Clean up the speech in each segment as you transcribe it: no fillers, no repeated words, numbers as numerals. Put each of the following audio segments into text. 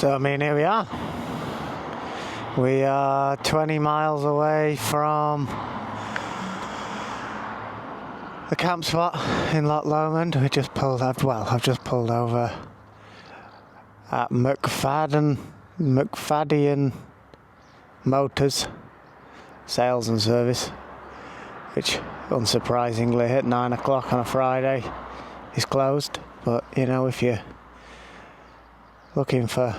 So I mean, here we are. We are 20 miles away from the camp spot in Loch Lomond. I've just pulled over at McFadden Motors Sales and Service, which unsurprisingly at 9 o'clock on a Friday is closed. But you know, if you're looking for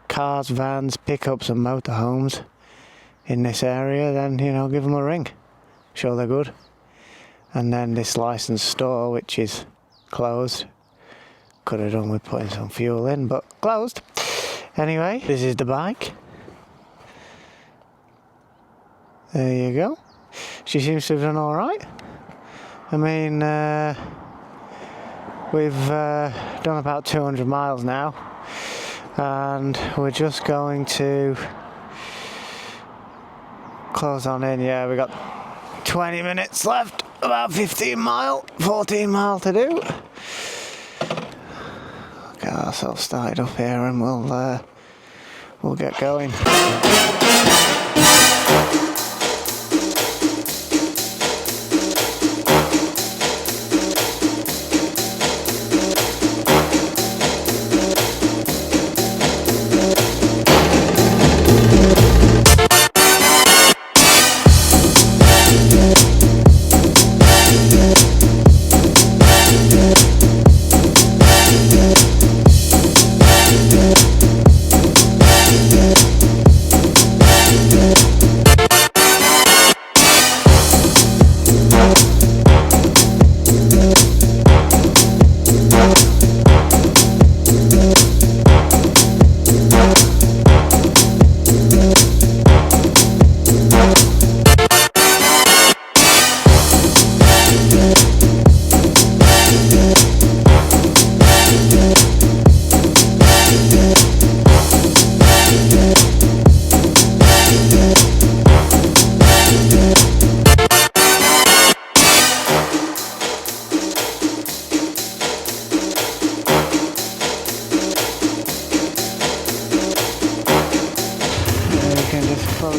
cars, vans, pickups and motorhomes in this area, then you know, give them a ring. Sure, they're good. And then this licensed store, which is closed, could have done with putting some fuel in, but closed. Anyway, this is the bike. There you go. She seems to have done all right. I mean, we've done about 200 miles now, and we're just going to close on in. Yeah, we got 20 minutes left, about 14 mile to do. Get ourselves started up here, and we'll get going.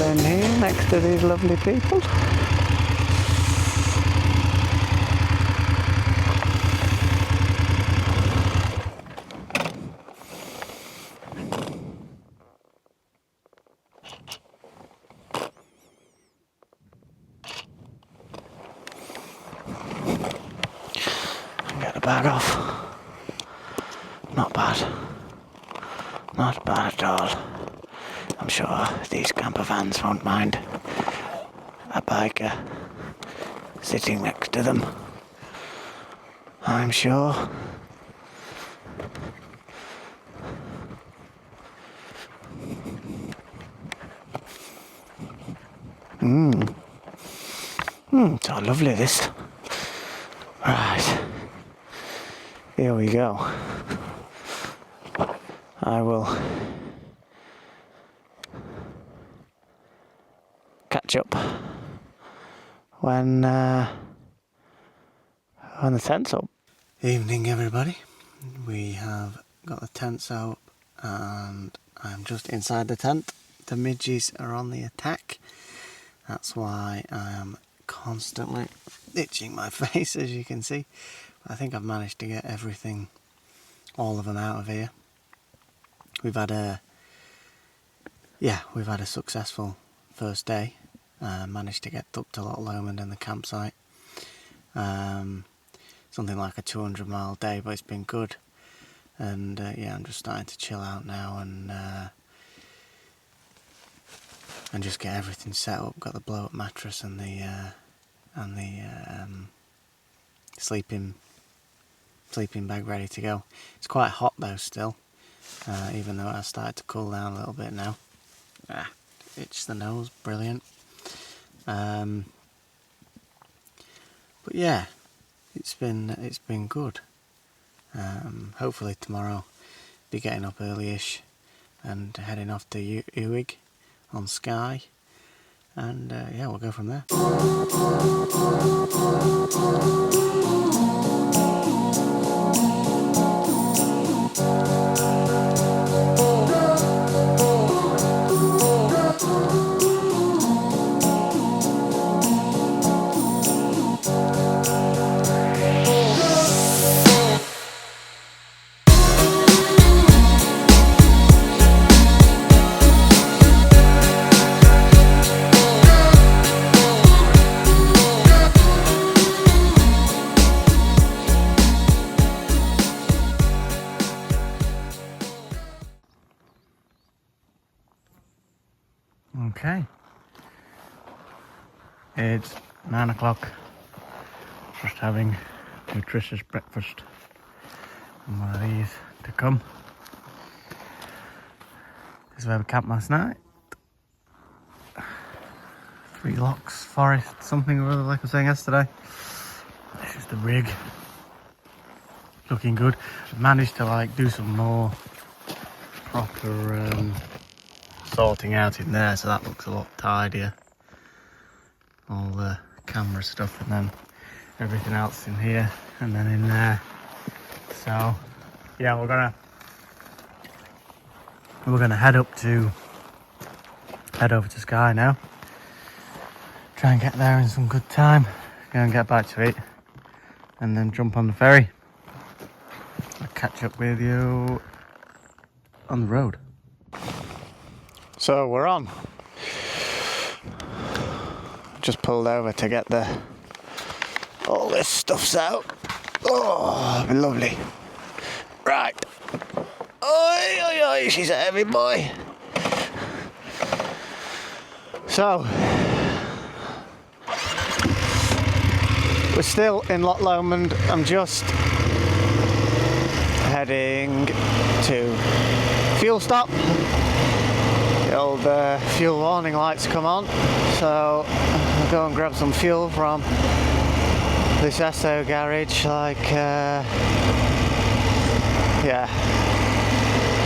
In here next to these lovely people. Get the bag off. Not bad. Not bad at all. I'm sure these camper vans won't mind a biker sitting next to them. I'm sure. So lovely this. Right. Here we go. I will catch up when the tent's up. Evening everybody. We have got the tents out and I'm just inside the tent. The midges are on the attack. That's why I am constantly itching my face, as you can see. I think I've managed to get everything, all of them out of here. We've had a successful first day. Managed to get up to Loch Lomond and the campsite. Something like a 200-mile day, but it's been good. And yeah, I'm just starting to chill out now and just get everything set up. Got the blow-up mattress and the sleeping bag ready to go. It's quite hot though still, even though it has started to cool down a little bit now. Itch the nose, brilliant. But yeah, it's been good. Hopefully tomorrow be getting up early-ish and heading off to Uig on Skye, and yeah, we'll go from there. Okay. It's 9 o'clock. Just having nutritious breakfast. And one of these to come. This is where we camped last night. 3 Lochs, forest, something or other, like I was saying yesterday. This is the rig. Looking good. I've managed to do some more proper sorting out in there, so that looks a lot tidier. All the camera stuff and then everything else in here and then in there. So yeah, we're gonna head over to Skye now. Try and get there in some good time. Go and get back to it and then jump on the ferry. I'll catch up with you on the road. So we're on. Just pulled over to get all this stuff's out. Oh, it'll be lovely. Right. Oi, oi, oi, she's a heavy boy. So, we're still in Loch Lomond. I'm just heading to fuel stop. The old fuel warning lights come on, so I'll go and grab some fuel from this Esso garage,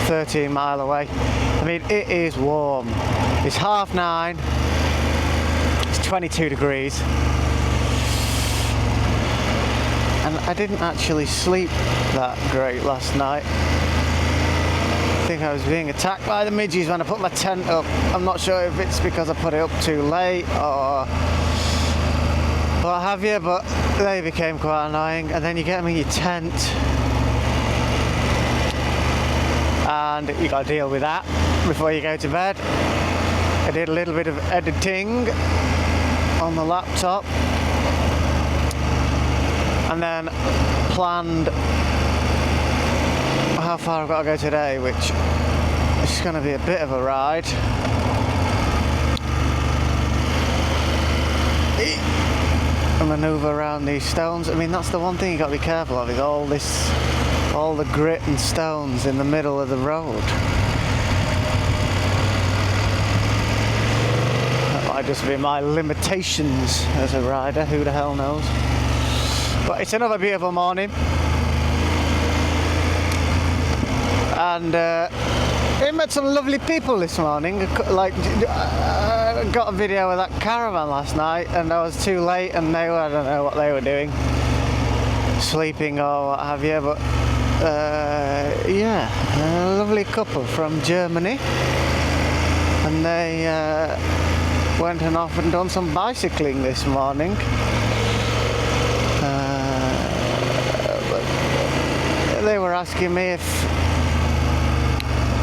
13 mile away. I mean, it is warm. It's 9:30. It's 22 degrees. And I didn't actually sleep that great last night. I think I was being attacked by the midges when I put my tent up. I'm not sure if it's because I put it up too late or what have you, but they became quite annoying. And then you get them in your tent and you got to deal with that before you go to bed. I did a little bit of editing on the laptop and then planned how far I've got to go today, which is going to be a bit of a ride. And manoeuvre around these stones. I mean, that's the one thing you got to be careful of, is all the grit and stones in the middle of the road. That might just be my limitations as a rider, who the hell knows. But it's another beautiful morning. And I met some lovely people this morning. I got a video of that caravan last night and I was too late and I don't know what they were doing, sleeping or what have you, but a lovely couple from Germany, and they went and off and done some bicycling this morning. But they were asking me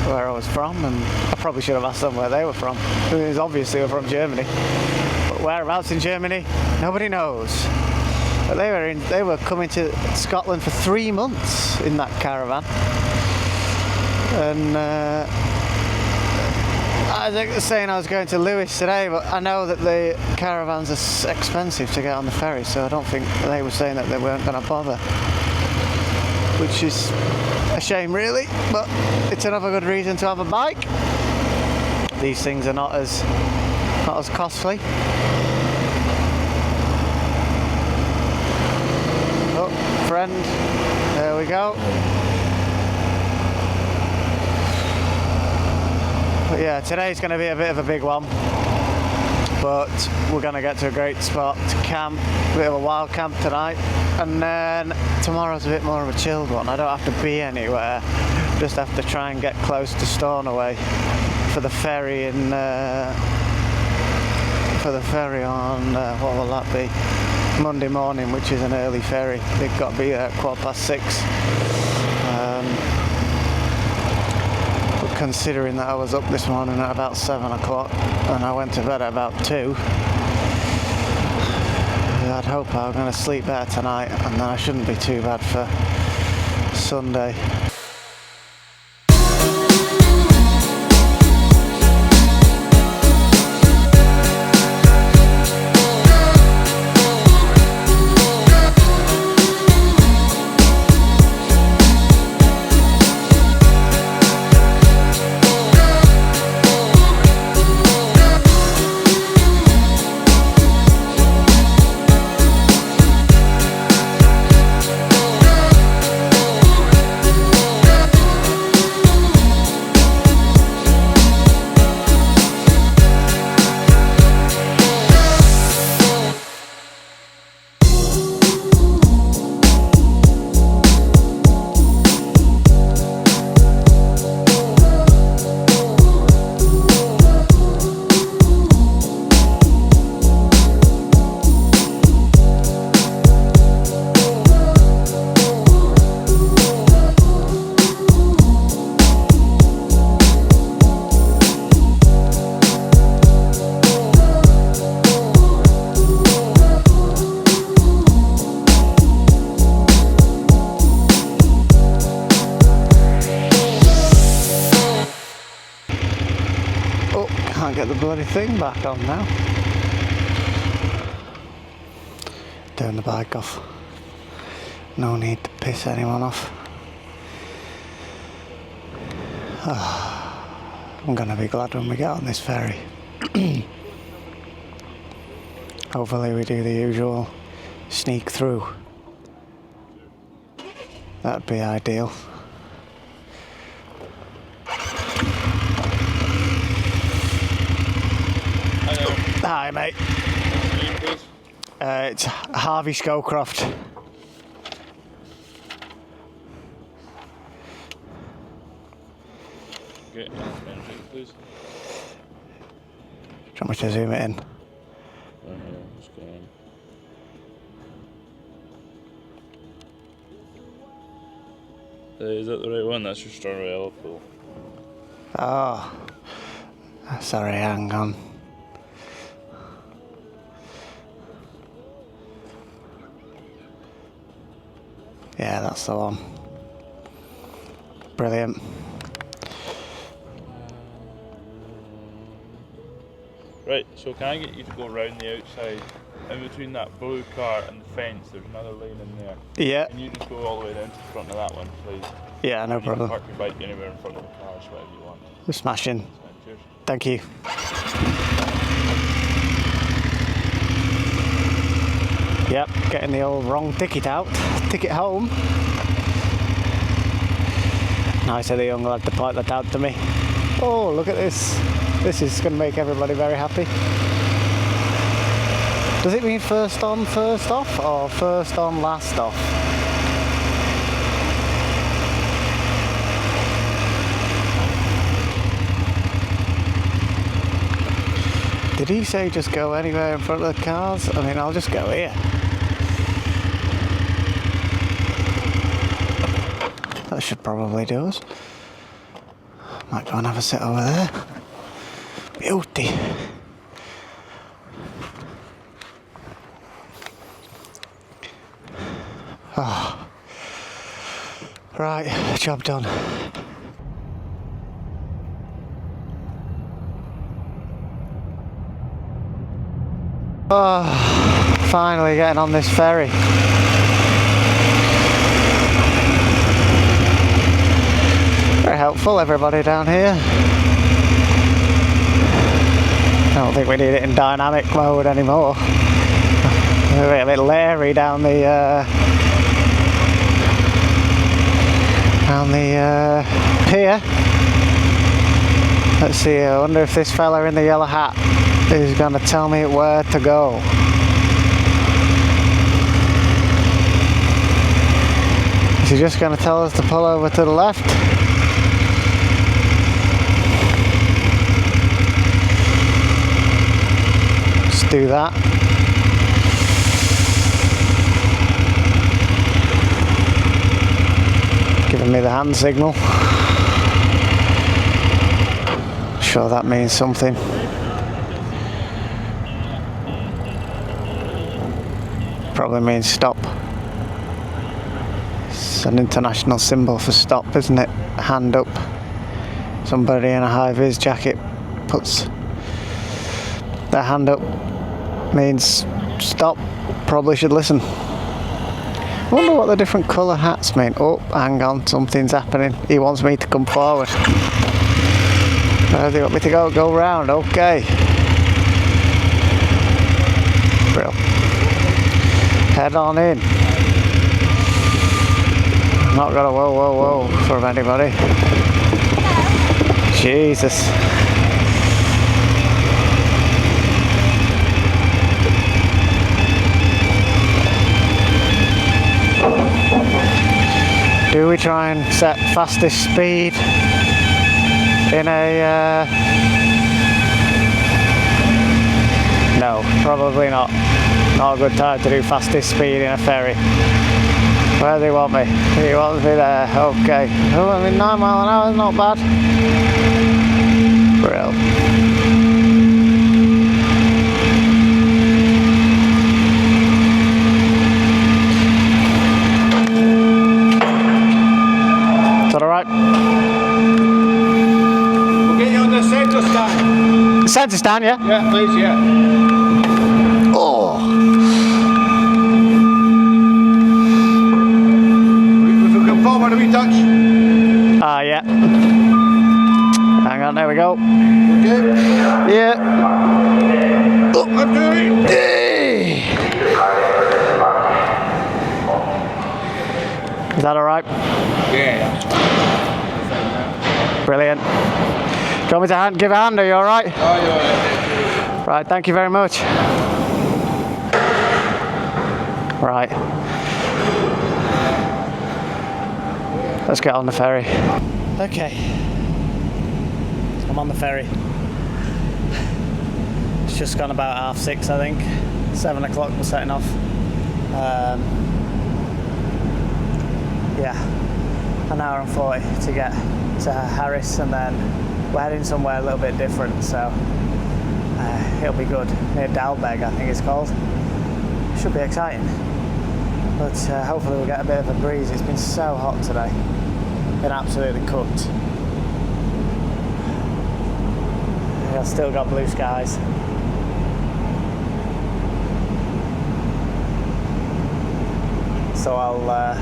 where I was from, and I probably should have asked them where they were from. It was obviously they were from Germany, but whereabouts in Germany, nobody knows. But they were coming to Scotland for 3 months in that caravan, and I think they're saying I was going to Lewis today, but I know that the caravans are expensive to get on the ferry, so I don't think they were saying that they weren't going to bother, which is a shame really, but it's another good reason to have a bike. These things are not as costly. Oh, friend, there we go. But yeah, today's going to be a bit of a big one, but we're going to get to a great spot to camp, a bit of a wild camp tonight, and then tomorrow's a bit more of a chilled one. I don't have to be anywhere, just have to try and get close to Stornoway for the ferry on what will that be, Monday morning, which is an early ferry. They've got to be there at 6:15. But considering that I was up this morning at about 7 o'clock and I went to bed at about 2, I'd hope I'm going to sleep better tonight, and then I shouldn't be too bad for Sunday. Can't get the bloody thing back on now. Turn the bike off. No need to piss anyone off. I'm gonna be glad when we get on this ferry. Hopefully we do the usual sneak through. That'd be ideal. Hello. Hi mate. What's your name, please? It's Harvey Scowcroft. Okay, please. Do you want me to zoom it in? What's going on? Is that the right one? That's your Strawberry pool. Oh. Sorry, hang on. Yeah, that's the one. Brilliant. Right, so can I get you to go round the outside? In between that blue car and the fence, there's another lane in there. Yeah. Can you just go all the way down to the front of that one, please? Yeah, no problem. You can park your bike anywhere in front of the cars, whatever you want. Smashing. Cheers. Thank you. Yep, getting the old wrong ticket out. Ticket home. Nice of the young lad to point that out to me. Oh, look at this. This is going to make everybody very happy. Does it mean first on, first off, or first on, last off? Did he say just go anywhere in front of the cars? I mean, I'll just go here. That should probably do us. Might go and have a sit over there. Beauty. Oh. Right, job done. Oh, finally getting on this ferry. Very helpful, everybody down here. I don't think we need it in dynamic mode anymore. We're a bit leery down the pier. Let's see, I wonder if this fella in the yellow hat is going to tell me where to go. Is he just going to tell us to pull over to the left? Let's do that. Giving me the hand signal. Sure that means something. Probably means stop. It's an international symbol for stop, isn't it? Hand up. Somebody in a high-vis jacket puts their hand up. Means stop. Probably should listen. I wonder what the different colour hats mean. Oh, hang on, something's happening. He wants me to come forward. Where do you want me to go? Go round, okay. Brill. Head on in. Not got a whoa from anybody. Jesus. Do we try and set fastest speed in a... No, probably not. Not a good time to do fastest speed in a ferry. Where do they want me? He wants me there, okay. Oh, I mean 9 mile an hour is not bad. Brill. centre stand, yeah? Yeah, please, yeah. Oh! If we come forward a wee touch. Ah, yeah. Hang on, there we go. Okay. Yeah. Oh, I'm doing it. Is that alright? Yeah. Brilliant. Do you want me to give a hand? Are you alright? Oh, you're alright. Right, thank you very much. Right. Let's get on the ferry. Okay. I'm on the ferry. It's just gone about 6:30, I think. 7 o'clock we're setting off. Yeah, an hour and 40 to get to Harris, and then we're heading somewhere a little bit different, so it'll be good. Near Dalbeg, I think it's called. Should be exciting. But hopefully we'll get a bit of a breeze. It's been so hot today. Been absolutely cooked. I've still got blue skies. So I'll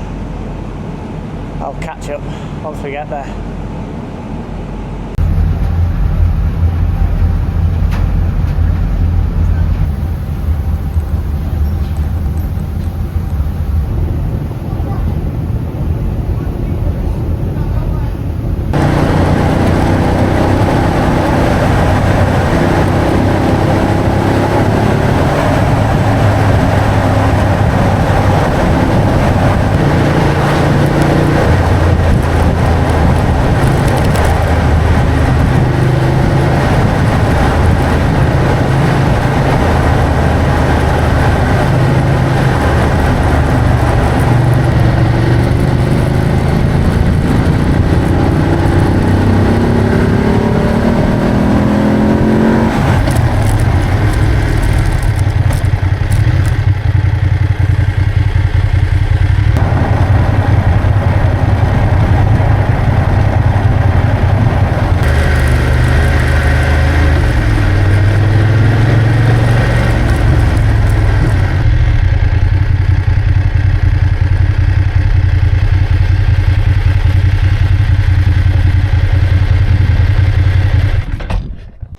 catch up once we get there.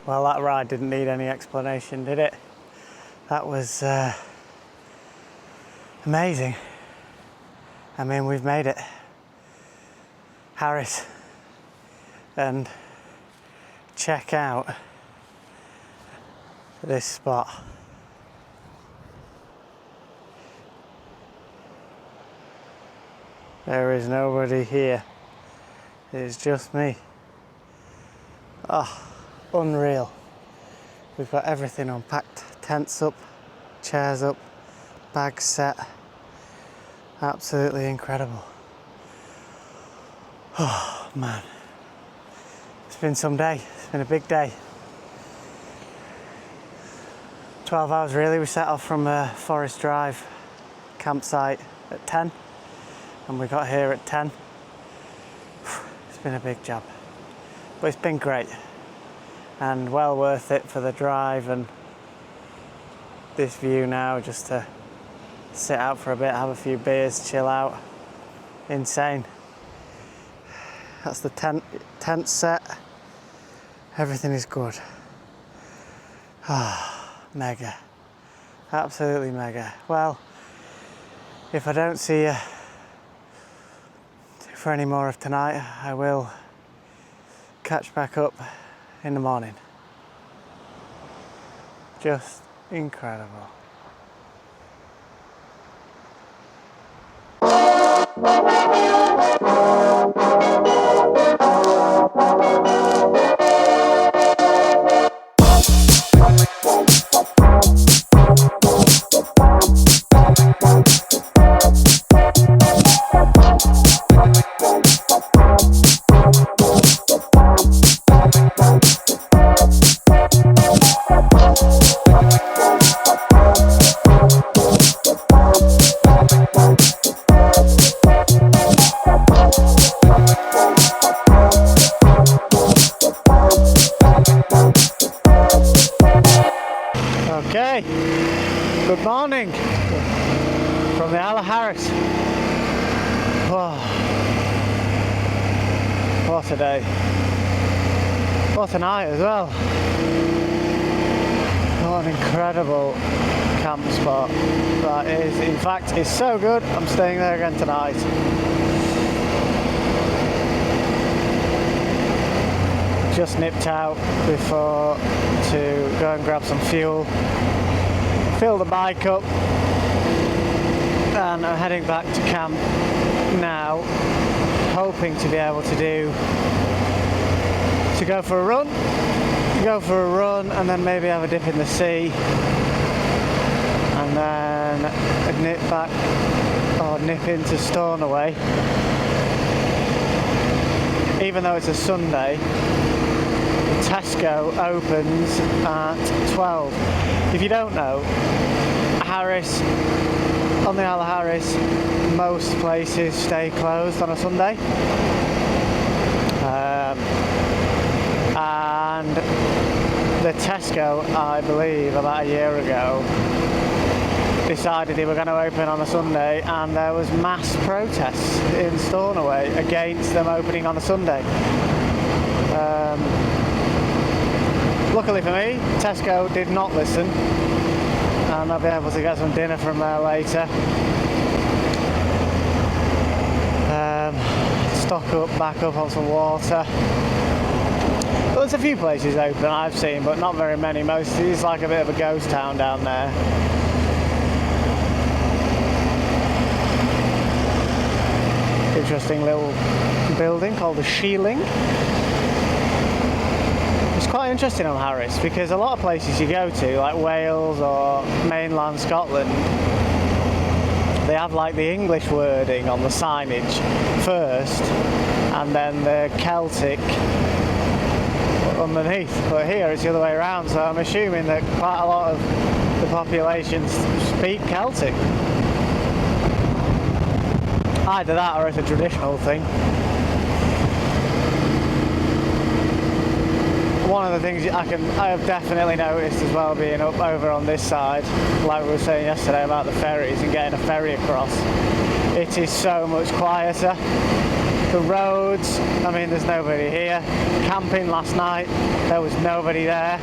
Well, that ride didn't need any explanation, did it? That was amazing. I mean, we've made it. Harris. And check out this spot. There is nobody here. It's just me. Oh. Unreal. We've got everything unpacked. Tents up, chairs up, bags set. Absolutely incredible. Oh man. It's been some day. It's been a big day. 12 hours really. We set off from Forest Drive campsite at 10 and we got here at 10. It's been a big job. But it's been great. And well worth it for the drive and this view now, just to sit out for a bit, have a few beers, chill out. Insane. That's the tent set. Everything is good. Ah, mega. Absolutely mega. Well, if I don't see you for any more of tonight, I will catch back up in the morning. Just incredible. What a day. What a night as well. What an incredible camp spot that is. In fact, it's so good, I'm staying there again tonight. Just nipped out before to go and grab some fuel, fill the bike up, and I'm heading back to camp now, hoping to be able to go for a run, and then maybe have a dip in the sea, and then nip back or nip into Stornoway. Even though it's a Sunday, Tesco opens at 12. If you don't know, Harris, on the Isle of Harris, most places stay closed on a Sunday. And the Tesco, I believe, about a year ago, decided they were going to open on a Sunday, and there was mass protests in Stornoway against them opening on a Sunday. Luckily for me, Tesco did not listen, and I'll be able to get some dinner from there later. Stock up, back up on some water. Well, there's a few places open I've seen, but not very many. Most it's like a bit of a ghost town down there. Interesting little building called the Shieling. It's quite interesting on Harris because a lot of places you go to, like Wales or mainland Scotland, they have like the English wording on the signage first and then the Celtic underneath. But here it's the other way around, so I'm assuming that quite a lot of the population speak Celtic. Either that or it's a traditional thing. One of the things I have definitely noticed as well, being up over on this side, like we were saying yesterday about the ferries and getting a ferry across, it is so much quieter. The roads, I mean, there's nobody here. Camping last night, there was nobody there.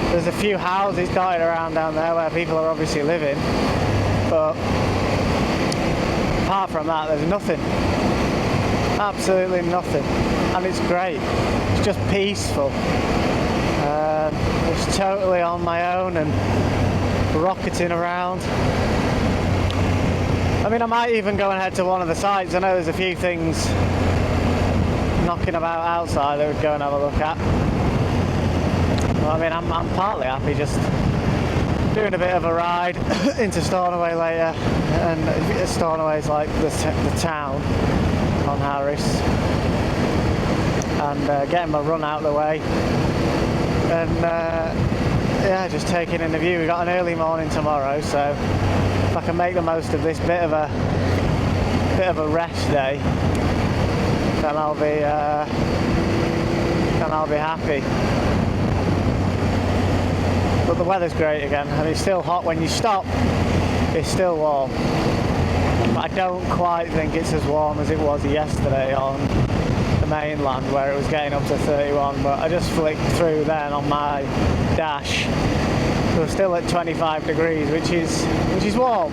There's a few houses dotted around down there where people are obviously living, but apart from that, there's nothing. Absolutely nothing. And it's great. It's just peaceful. It's totally on my own and rocketing around. I mean, I might even go and head to one of the sites. I know there's a few things knocking about outside I would go and have a look at. Well, I mean, I'm partly happy just doing a bit of a ride into Stornoway later, and Stornoway's like the town on Harris, and getting my run out of the way, and yeah, just taking in the view. We've got an early morning tomorrow, so if I can make the most of this bit of a rest day, then I'll be happy. But the weather's great again, and it's still hot when you stop. It's still warm, but I don't quite think it's as warm as it was yesterday on the mainland, where it was getting up to 31. But I just flicked through then on my dash. We're still at 25 degrees, which is warm.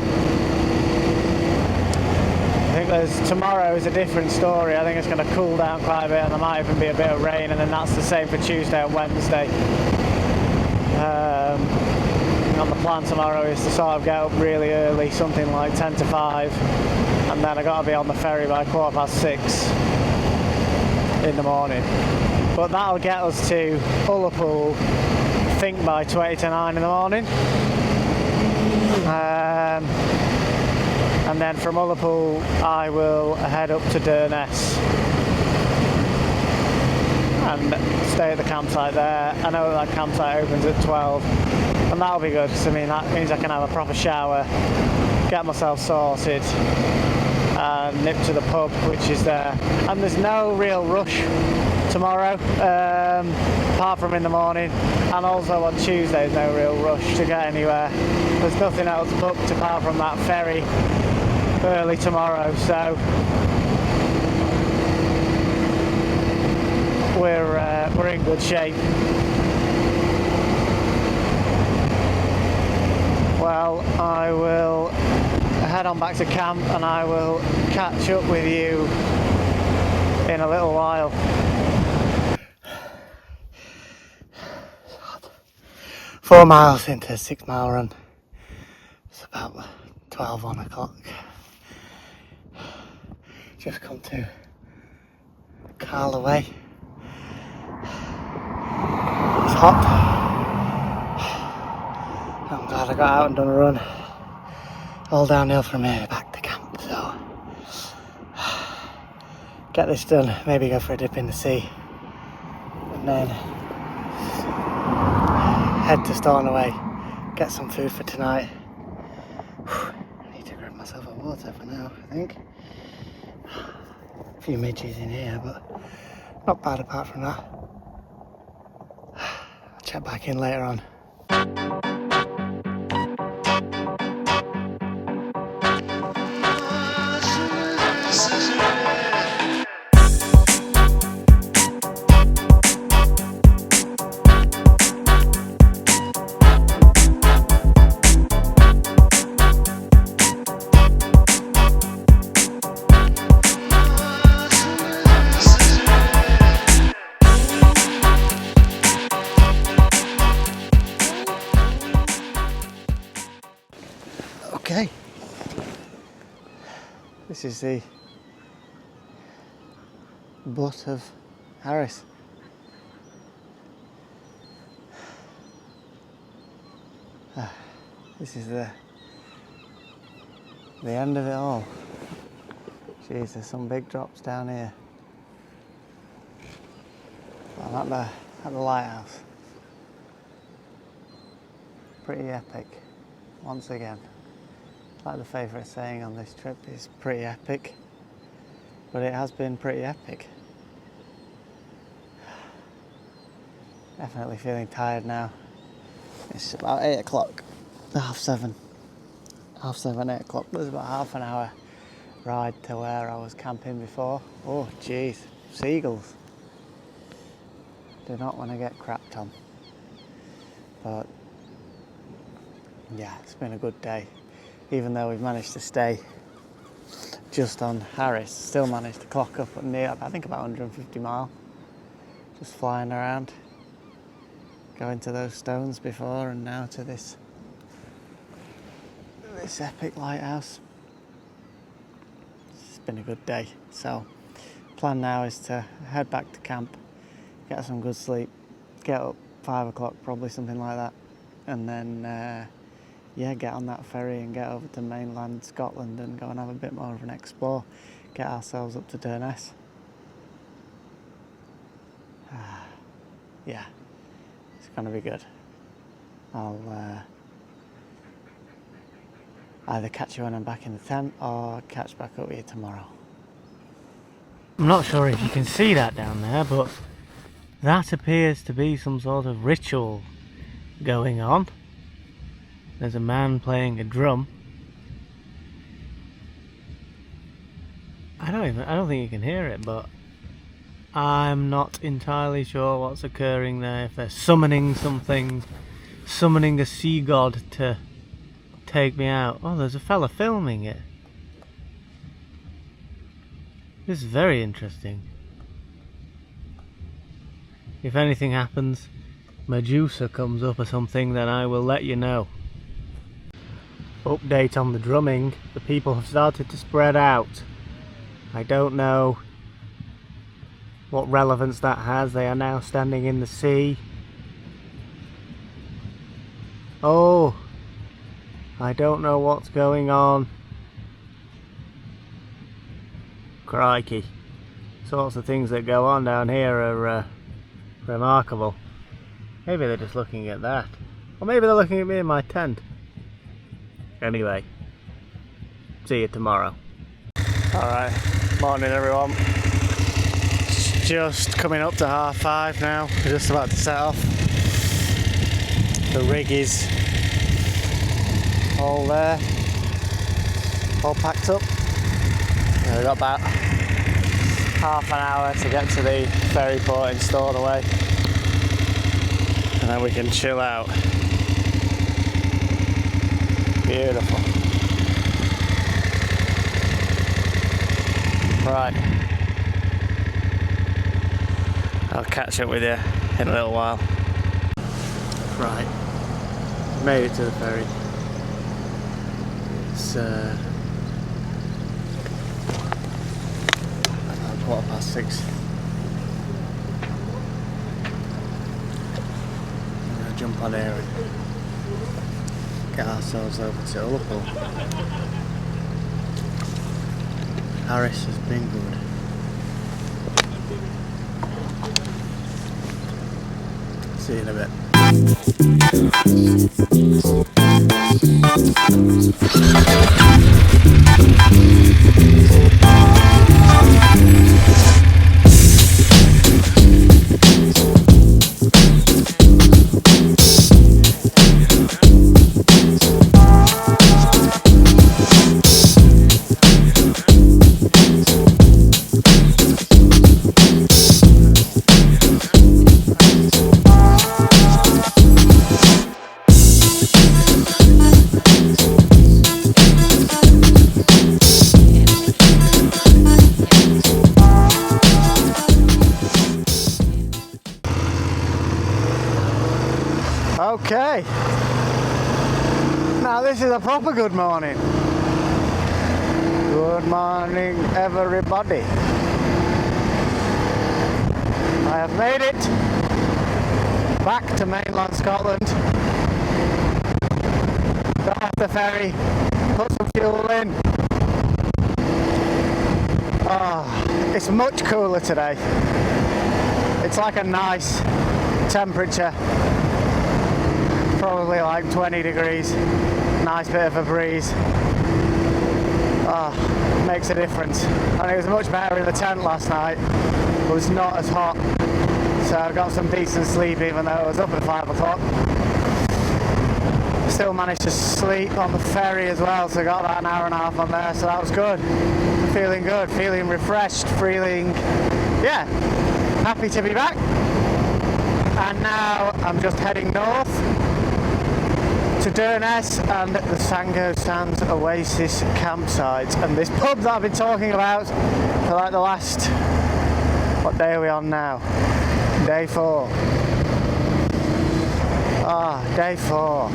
I think tomorrow is a different story. I think it's going to cool down quite a bit, and there might even be a bit of rain, and then that's the same for Tuesday and Wednesday. On the plan tomorrow is to sort of get up really early, something like 10 to 5, and then I got to be on the ferry by 6:15 in the morning. But that'll get us to Ullapool, I think, by 20 to 9 in the morning. And then from Ullapool I will head up to Durness and stay at the campsite there. I know that campsite opens at 12, and that'll be good, because I mean that means I can have a proper shower, get myself sorted, and nip to the pub, which is there. And there's no real rush tomorrow, apart from in the morning, and also on Tuesday there's no real rush to get anywhere. There's nothing else booked apart from that ferry early tomorrow, so we're in good shape. Well, I will head on back to camp and I will catch up with you in a little while. 4 miles into a 6 mile run. It's about 1 o'clock. Just come to Carlaway. It's hot. I'm glad I got out and done a run. All downhill from here back to camp, so get this done, maybe go for a dip in the sea, and then head to Stornoway, get some food for tonight. I need to grab myself a water for now, I think. A few midges in here, but not bad apart from that. I'll check back in later on. Okay, this is the butt of Harris. This is the end of it all. Jeez, there's some big drops down here. I'm at the lighthouse. Pretty epic, once again. Like the favourite saying on this trip is pretty epic, but it has been pretty epic. Definitely feeling tired now. It's about 8 o'clock, 7:30. 8 o'clock. There's about half an hour ride to where I was camping before. Oh jeez, seagulls. Do not want to get crapped on. But yeah, it's been a good day. Even though we've managed to stay just on Harris, still managed to clock up at near, I think about 150 mile. Just flying around, going to those stones before and now to this epic lighthouse. It's been a good day. So, plan now is to head back to camp, get some good sleep, get up 5 o'clock, probably something like that, and then yeah, get on that ferry and get over to mainland Scotland and go and have a bit more of an explore. Get ourselves up to Durness. Yeah, it's gonna be good. I'll either catch you when I'm back in the tent or catch back up with you tomorrow. I'm not sure if you can see that down there, but that appears to be some sort of ritual going on. There's a man playing a drum. I don't think you can hear it, but I'm not entirely sure what's occurring there. If they're summoning something, summoning a sea god to take me out. Oh, there's a fella filming it. This is very interesting. If anything happens, Medusa comes up or something, then I will let you know. Update on the drumming. The people have started to spread out. I don't know what relevance that has. They are now standing in the sea. Oh, I don't know what's going on. Crikey. Sorts of things that go on down here are remarkable. Maybe they're just looking at that. Or maybe they're looking at me in my tent. Anyway, see you tomorrow. Alright, morning everyone. It's just coming up to 5:30 now. We're just about to set off. The rig is all there, all packed up. We've got about half an hour to get to the ferry port in Stornoway, and then we can chill out. Beautiful. Right, I'll catch up with you in a little while. Right, made it to the ferry. It's 6:15. I'm gonna jump on here and get ourselves over to Littlepicture. Harris has been good. See you in a bit. Okay, now this is a proper good morning. Good morning, everybody. I have made it back to mainland Scotland. Got off the ferry, put some fuel in. Oh, it's much cooler today. It's like a nice temperature. Probably like 20 degrees, nice bit of a breeze. Makes a difference. And it was much better in the tent last night. It was not as hot, so I got some decent sleep even though I was up at 5 o'clock. Still managed to sleep on the ferry as well, so I got about an hour and a half on there, so that was good. Feeling good, feeling refreshed, feeling, yeah, happy to be back. And now I'm just heading north to Durness and the Sango Sands Oasis campsite, and this pub that I've been talking about for like the last, what day are we on now? Day 4. Day 4.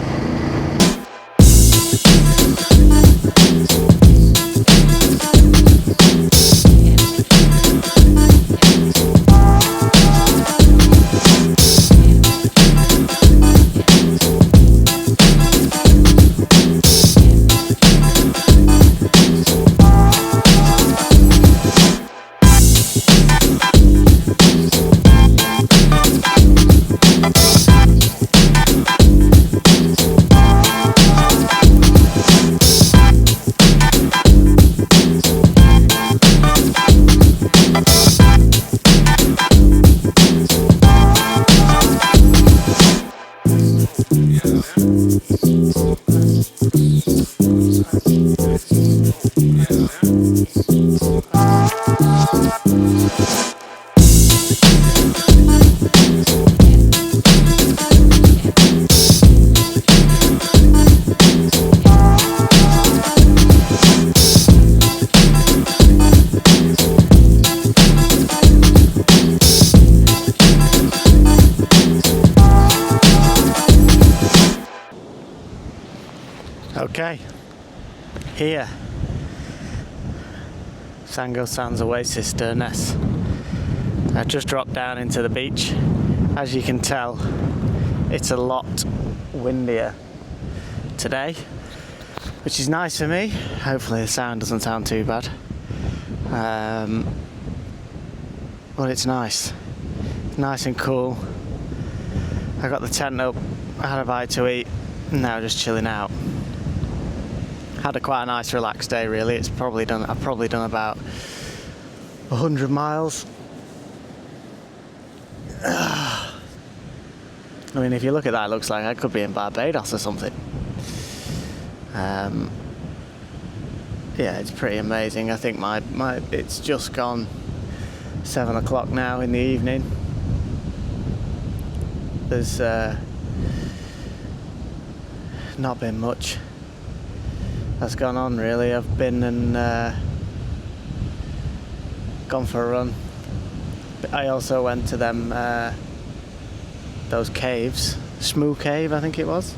Okay, here, Sango Sands Oasis, Durness. I've just dropped down into the beach. As you can tell, it's a lot windier today, which is nice for me. Hopefully the sound doesn't sound too bad. But it's nice and cool. I got the tent up, I had a bite to eat, and now just chilling out. Had quite a nice relaxed day really. I've probably done about 100 miles. I mean, if you look at that, it looks like I could be in Barbados or something. Yeah, it's pretty amazing. I think my it's just gone 7 o'clock now in the evening. There's not been much that's gone on really. I've been and gone for a run. I also went to them those caves, Shmoo Cave I think it was,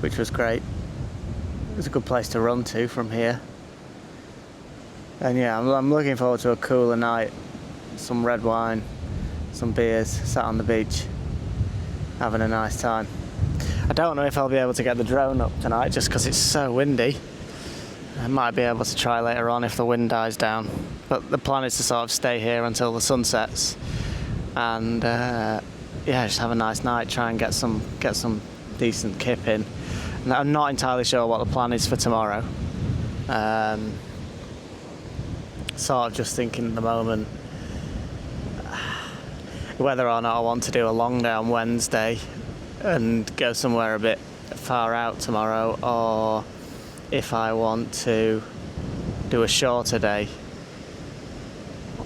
which was great. It was a good place to run to from here. And yeah, I'm looking forward to a cooler night, some red wine, some beers, sat on the beach, having a nice time. I don't know if I'll be able to get the drone up tonight just because it's so windy. I might be able to try later on if the wind dies down. But the plan is to sort of stay here until the sun sets and yeah, just have a nice night, try and get some decent kip in. And I'm not entirely sure what the plan is for tomorrow. Sort of just thinking at the moment whether or not I want to do a long day on Wednesday and go somewhere a bit far out tomorrow, or if I want to do a shorter day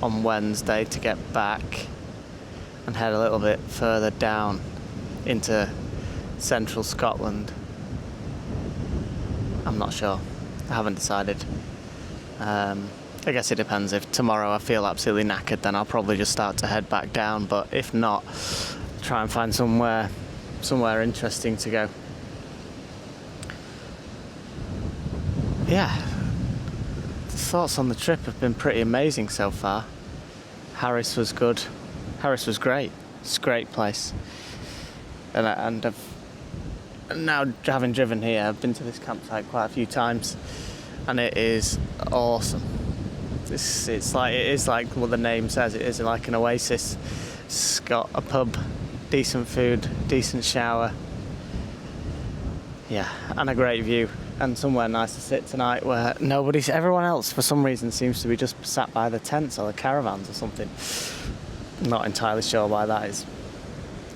on Wednesday to get back and head a little bit further down into central Scotland. I'm not sure. I haven't decided. I guess it depends. If tomorrow I feel absolutely knackered, then I'll probably just start to head back down, but if not, try and find somewhere interesting to go. Yeah, the thoughts on the trip have been pretty amazing so far. Harris was good. Harris was great. It's a great place. And I've now, having driven here, I've been to this campsite quite a few times, and it is awesome. It is like what the name says. It is like an oasis. It's got a pub, decent food, decent shower. Yeah, and a great view. And somewhere nice to sit tonight where everyone else for some reason seems to be just sat by the tents or the caravans or something. Not entirely sure why that is.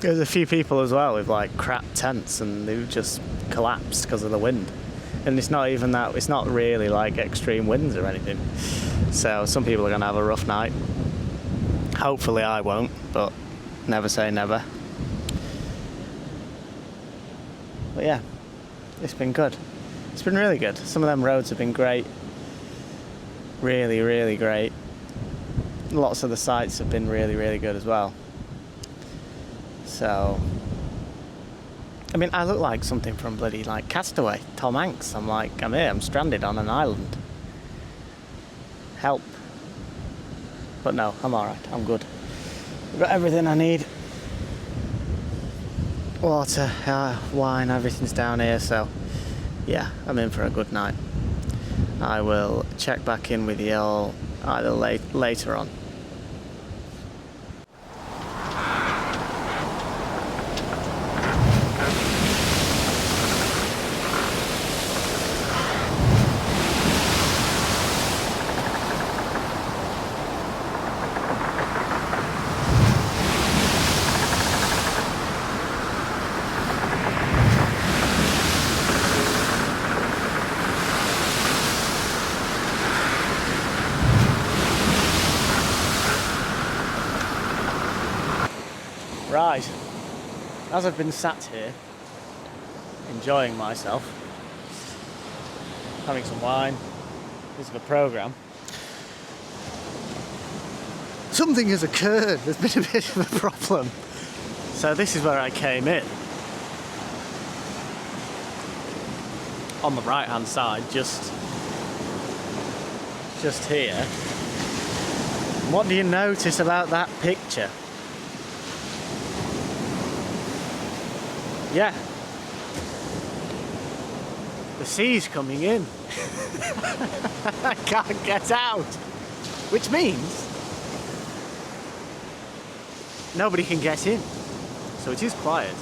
There's a few people as well with like crap tents and they've just collapsed because of the wind. And it's not even that, it's not really like extreme winds or anything. So some people are going to have a rough night. Hopefully I won't, but never say never. But yeah, it's been good. It's been really good. Some of them roads have been great. Really, really great. Lots of the sites have been really, really good as well. So, I mean, I look like something from bloody, like, Castaway, Tom Hanks. I'm here, I'm stranded on an island. Help. But no, I'm alright, I'm good. I've got everything I need. Water, wine, everything's down here, so yeah, I'm in for a good night. I will check back in with you all either later on. Right, as I've been sat here, enjoying myself, having some wine, this is the programme, something has occurred, there's been a bit of a problem. So this is where I came in. On the right hand side, just here. What do you notice about that picture? Yeah, the sea's coming in. I can't get out, which means nobody can get in, so it is quiet.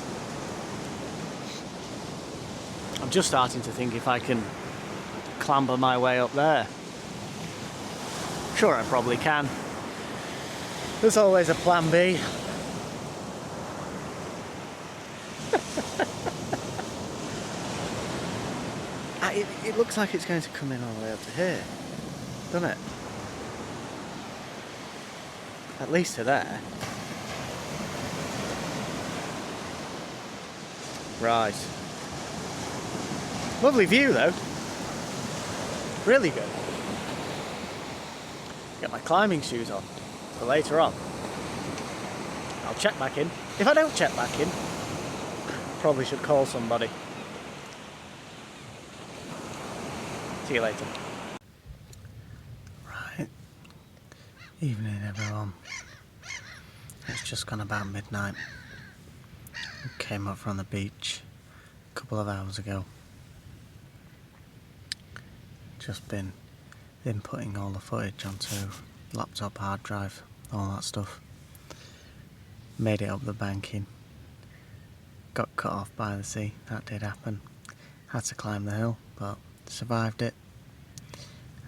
I'm just starting to think if I can clamber my way up there. Sure, I probably can. There's always a plan B. It looks like it's going to come in all the way up to here, doesn't it? at least to there. Right. Lovely view though. Really good. Get my climbing shoes on for later on. I'll check back in. If I don't check back in, probably should call somebody. See you later. Right. Evening everyone. It's just gone about midnight. Came up from the beach a couple of hours ago. Just been inputting all the footage onto laptop hard drive, all that stuff. Made it up the banking. Got cut off by the sea, that did happen. Had to climb the hill, but survived it.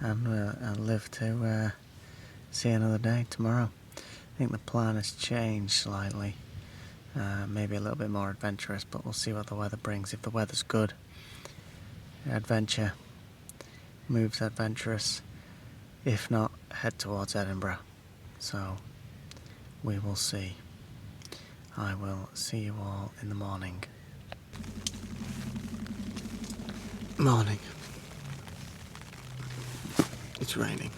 And I'll live to see another day tomorrow. I think the plan has changed slightly. Maybe a little bit more adventurous, but we'll see what the weather brings. If the weather's good, adventure moves adventurous. If not, head towards Edinburgh. So we will see. I will see you all in the morning. Morning. It's raining.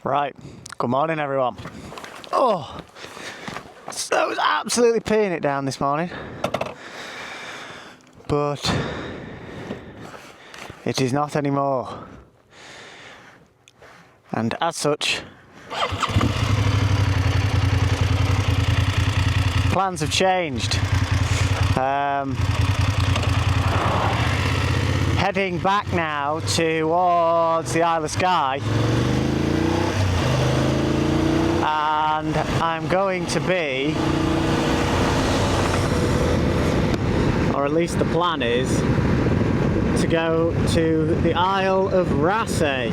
Right, good morning everyone. Oh, I was absolutely peeing it down this morning, but it is not anymore. And as such, plans have changed. Heading back now towards the Isle of Skye. And I'm going to be, or at least the plan is, to go to the Isle of Raasay.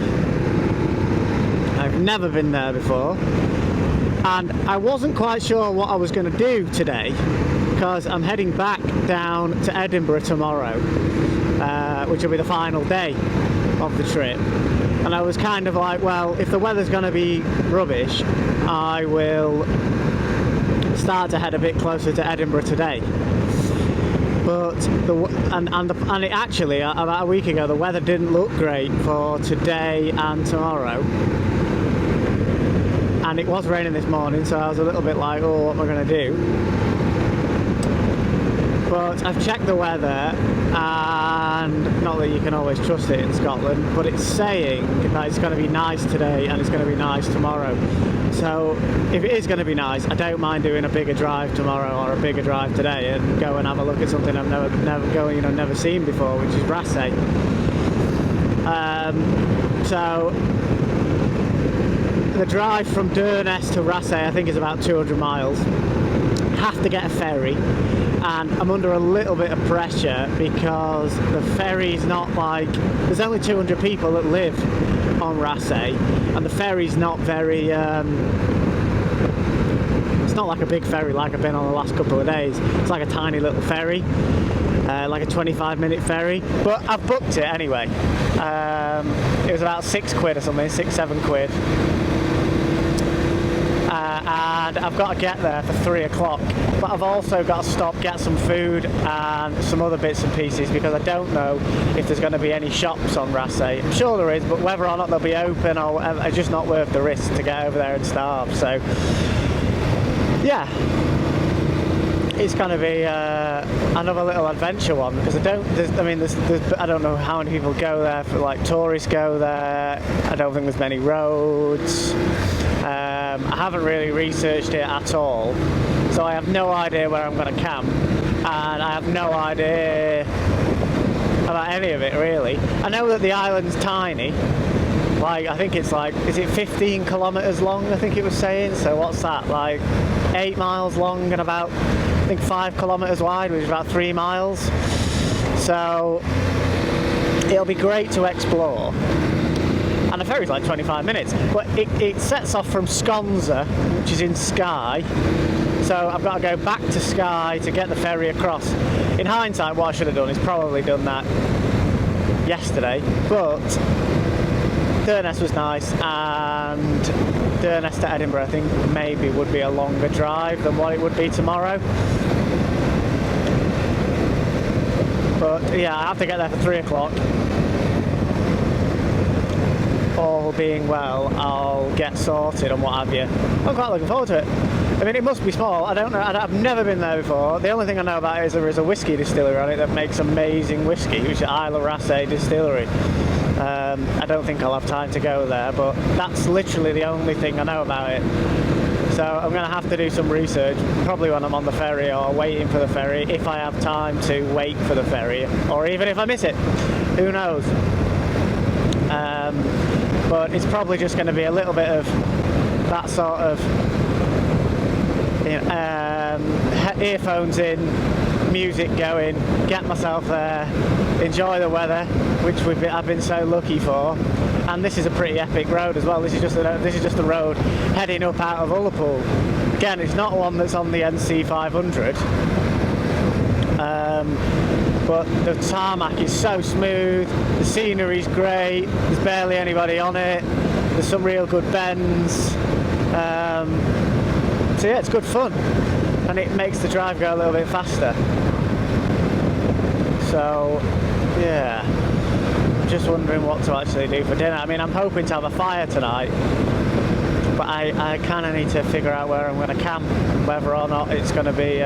I've never been there before, and I wasn't quite sure what I was going to do today, because I'm heading back down to Edinburgh tomorrow, which will be the final day of the trip. And I was kind of like, well, if the weather's going to be rubbish, I will start to head a bit closer to Edinburgh today. But and it actually, about a week ago, the weather didn't look great for today and tomorrow. And it was raining this morning, so I was a little bit like, oh, what am I going to do? But I've checked the weather, and not that you can always trust it in Scotland, but it's saying that it's going to be nice today and it's going to be nice tomorrow. So if it is going to be nice, I don't mind doing a bigger drive tomorrow or a bigger drive today and go and have a look at something I've never seen before, which is Raasay. So the drive from Durness to Raasay, I think, is about 200 miles. Have to get a ferry, and I'm under a little bit of pressure because the ferry's not like, there's only 200 people that live on Raasay, and the ferry's not very it's not like a big ferry like I've been on the last couple of days. It's like a tiny little ferry, like a 25-minute ferry, but I've booked it anyway. It was about £6 or something, 6-7 quid. And I've got to get there for 3 o'clock, but I've also got to stop, get some food and some other bits and pieces, because I don't know if there's going to be any shops on Raasay. I'm sure there is, but whether or not they'll be open or whatever, it's just not worth the risk to get over there and starve. So yeah, it's going to be another little adventure one, because I don't know how many people go there, for like tourists go there. I don't think there's many roads. I haven't really researched it at all, so I have no idea where I'm going to camp, and I have no idea about any of it really. I know that the island's tiny, like I think it's like, is it 15 kilometres long, I think it was saying, so what's that, like 8 miles long and about, I think 5 kilometres wide, which is about 3 miles. So it'll be great to explore. And the ferry's like 25 minutes, but it sets off from Sconser, which is in Skye. So I've got to go back to Skye to get the ferry across. In hindsight, what I should have done is probably done that yesterday, but Durness was nice, and Durness to Edinburgh I think maybe would be a longer drive than what it would be tomorrow. But yeah, I have to get there for 3 o'clock. All being well, I'll get sorted and what have you. I'm quite looking forward to it. I mean, it must be small. I don't know. I've never been there before. The only thing I know about it is there is a whiskey distillery on it that makes amazing whiskey, which is Raasay Distillery. I don't think I'll have time to go there, but that's literally the only thing I know about it. So I'm going to have to do some research, probably when I'm on the ferry or waiting for the ferry, if I have time to wait for the ferry, or even if I miss it. Who knows? But it's probably just going to be a little bit of that sort of earphones in, music going, get myself there, enjoy the weather, which I've been so lucky for. And this is a pretty epic road as well. This is just a road heading up out of Littlepicture. Again, it's not one that's on the NC 500. But the tarmac is so smooth, the scenery's great, there's barely anybody on it, there's some real good bends, so yeah, it's good fun, and it makes the drive go a little bit faster. So yeah, I'm just wondering what to actually do for dinner. I mean, I'm hoping to have a fire tonight, but I kind of need to figure out where I'm going to camp, whether or not it's going to be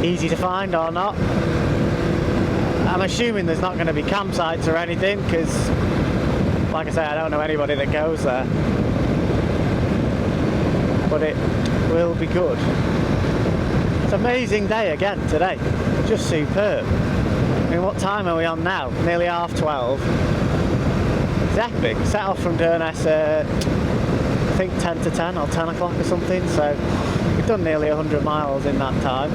easy to find or not. I'm assuming there's not going to be campsites or anything, because like I say, I don't know anybody that goes there, but it will be good. It's an amazing day again today, just superb. I mean, what time are we on now? Nearly 12:30. It's epic. Set off from Durness I think 10 to 10 or 10 o'clock or something, so we've done nearly 100 miles in that time.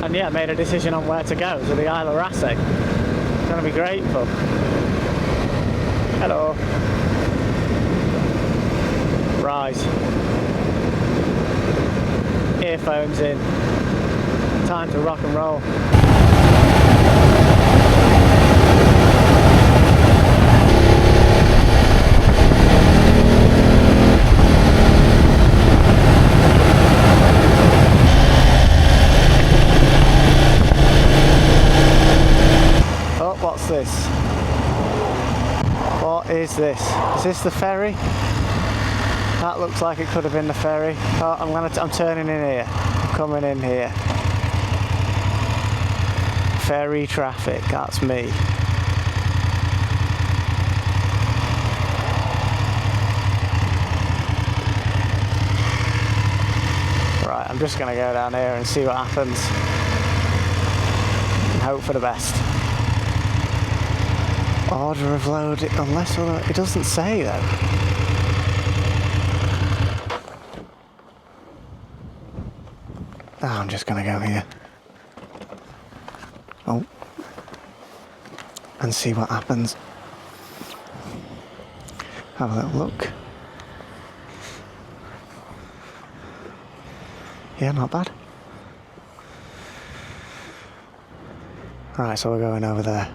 And yeah, made a decision on where to go, to the Isle of Raasay. It's going to be great fun. Hello. Rise. Earphones in. Time to rock and roll. What's this? What is this? Is this the ferry? That looks like it could have been the ferry. Oh, I'm turning in here. I'm coming in here. Ferry traffic, that's me. Right, I'm just gonna go down here and see what happens. And hope for the best. Order of load, unless it doesn't say though. Oh, I'm just gonna go here. Oh. And see what happens. Have a little look. Yeah, not bad. Right, so we're going over there.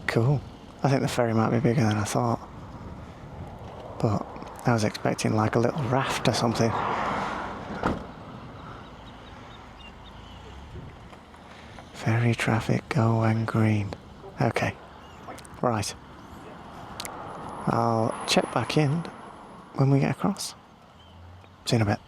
Cool. I think the ferry might be bigger than I thought. But I was expecting like a little raft or something. Ferry traffic, go when green. Okay. Right. I'll check back in when we get across. See you in a bit.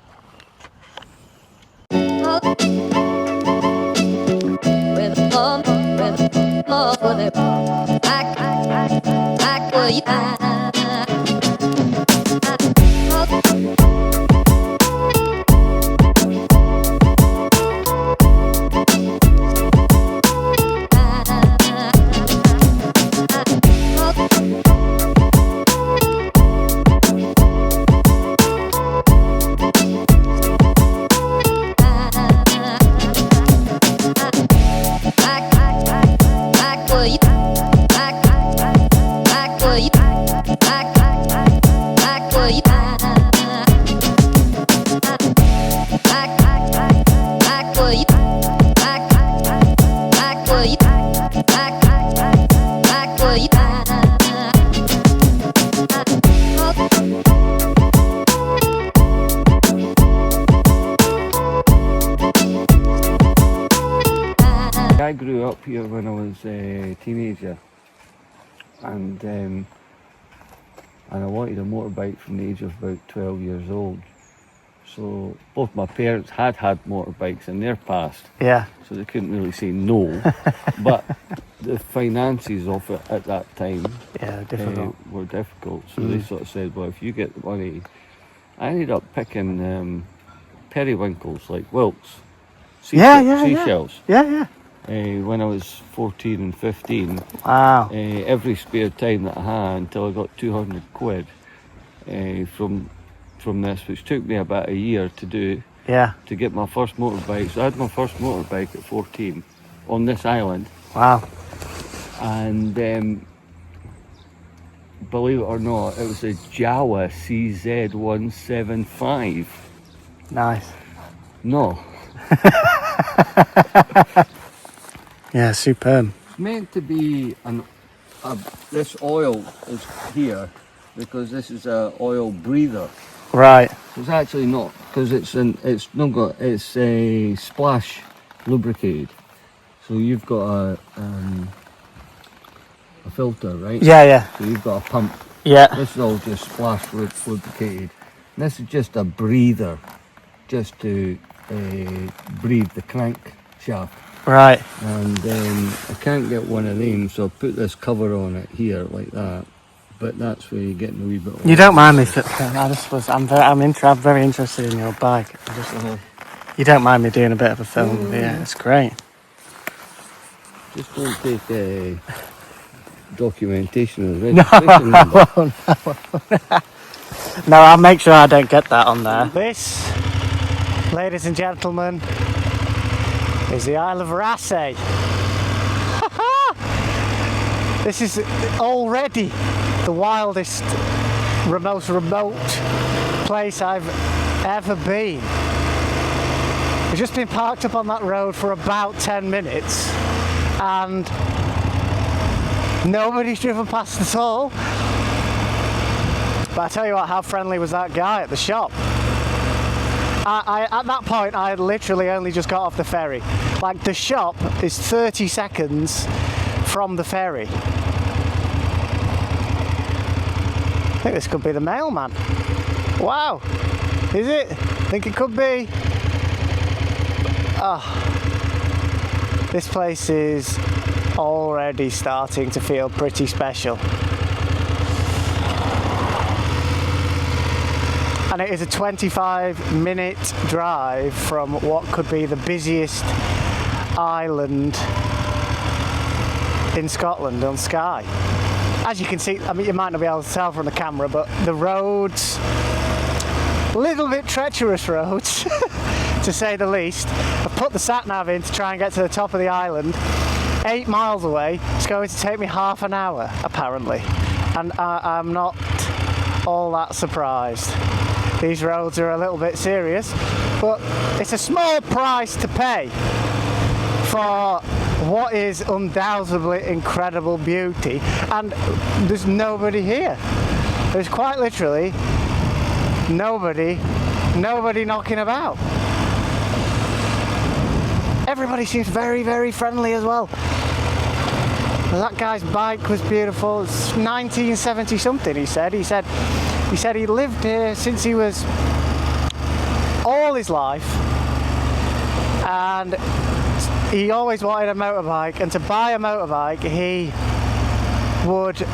I grew up here when I was a teenager, and I wanted a motorbike from the age of about 12 years old. So both my parents had motorbikes in their past, Yeah. so they couldn't really say no. But the finances of it at that time Yeah, difficult. were difficult. So they sort of said, well, if you get the money... I ended up picking periwinkles, like whelks, seashells. Yeah. When I was 14 and 15, Wow. every spare time that I had until I got 200 quid from this, which took me about a year to do, Yeah. to get my first motorbike. So I had my first motorbike at 14 on this island, Wow. and believe it or not, it was a Jawa CZ175. Nice. No, Yeah, superb. it's meant to be this oil is here because this is a oil breather. Right. It's actually not, because it's a splash lubricated. So you've got a filter, right? Yeah. So you've got a pump. Yeah. This is all just splash lubricated. And this is just a breather, just to breathe the crankshaft. Right. And I can't get one of them, so I'll put this cover on it here like that. But that's where you're getting a wee bit. You don't mind me? I'm very interested in your bike. You don't mind me doing a bit of a film? Yeah, it's great. Just don't take documentation of registration number. No, I'll make sure I don't get that on there. This, ladies and gentlemen, is the Isle of Raasay. This is already the wildest, most remote place I've ever been. We've just been parked up on that road for about 10 minutes and nobody's driven past at all. But I tell you what, how friendly was that guy at the shop? At that point, I had literally only just got off the ferry. Like, the shop is 30 seconds from the ferry. I think this could be the mailman. Wow, is it? I think it could be. Oh, this place is already starting to feel pretty special. And it is a 25-minute drive from what could be the busiest island in Scotland on Skye. As you can see, I mean, you might not be able to tell from the camera, but the roads, a little bit treacherous roads, to say the least. I've put the sat-nav in to try and get to the top of the island. 8 miles away, it's going to take me half an hour, apparently. And I'm not all that surprised. These roads are a little bit serious, but it's a small price to pay for what is undoubtedly incredible beauty, and there's nobody here. There's quite literally nobody knocking about. Everybody seems very, very friendly as well. That guy's bike was beautiful. It's 1970 something, he said. He said he lived here since he was all his life, and he always wanted a motorbike, and to buy a motorbike he would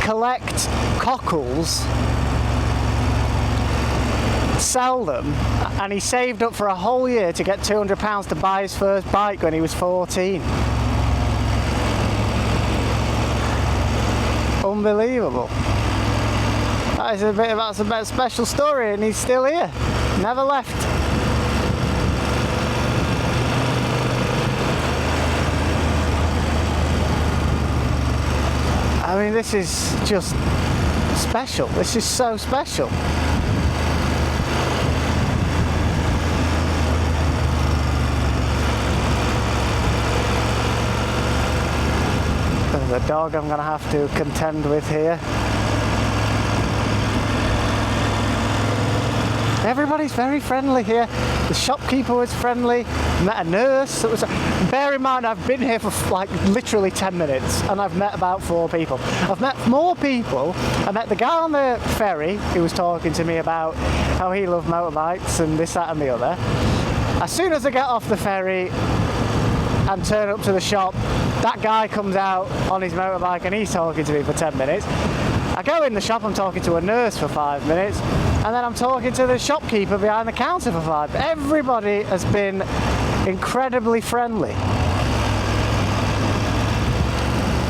collect cockles, sell them, and he saved up for a whole year to get £200 to buy his first bike when he was 14. Unbelievable. That's a bit of a special story, and he's still here, never left. I mean, this is just special. This is so special. There's a dog I'm going to have to contend with here. Everybody's very friendly here. The shopkeeper was friendly. Met a nurse that was. Bear in mind, I've been here for like literally 10 minutes, and I've met about 4 people. I've met more people. I met the guy on the ferry who was talking to me about how he loved motorbikes and this, that, and the other. As soon as I get off the ferry and turn up to the shop, that guy comes out on his motorbike and he's talking to me for 10 minutes. I go in the shop, I'm talking to a nurse for 5 minutes, and then I'm talking to the shopkeeper behind the counter for 5 minutes. Everybody has been incredibly friendly.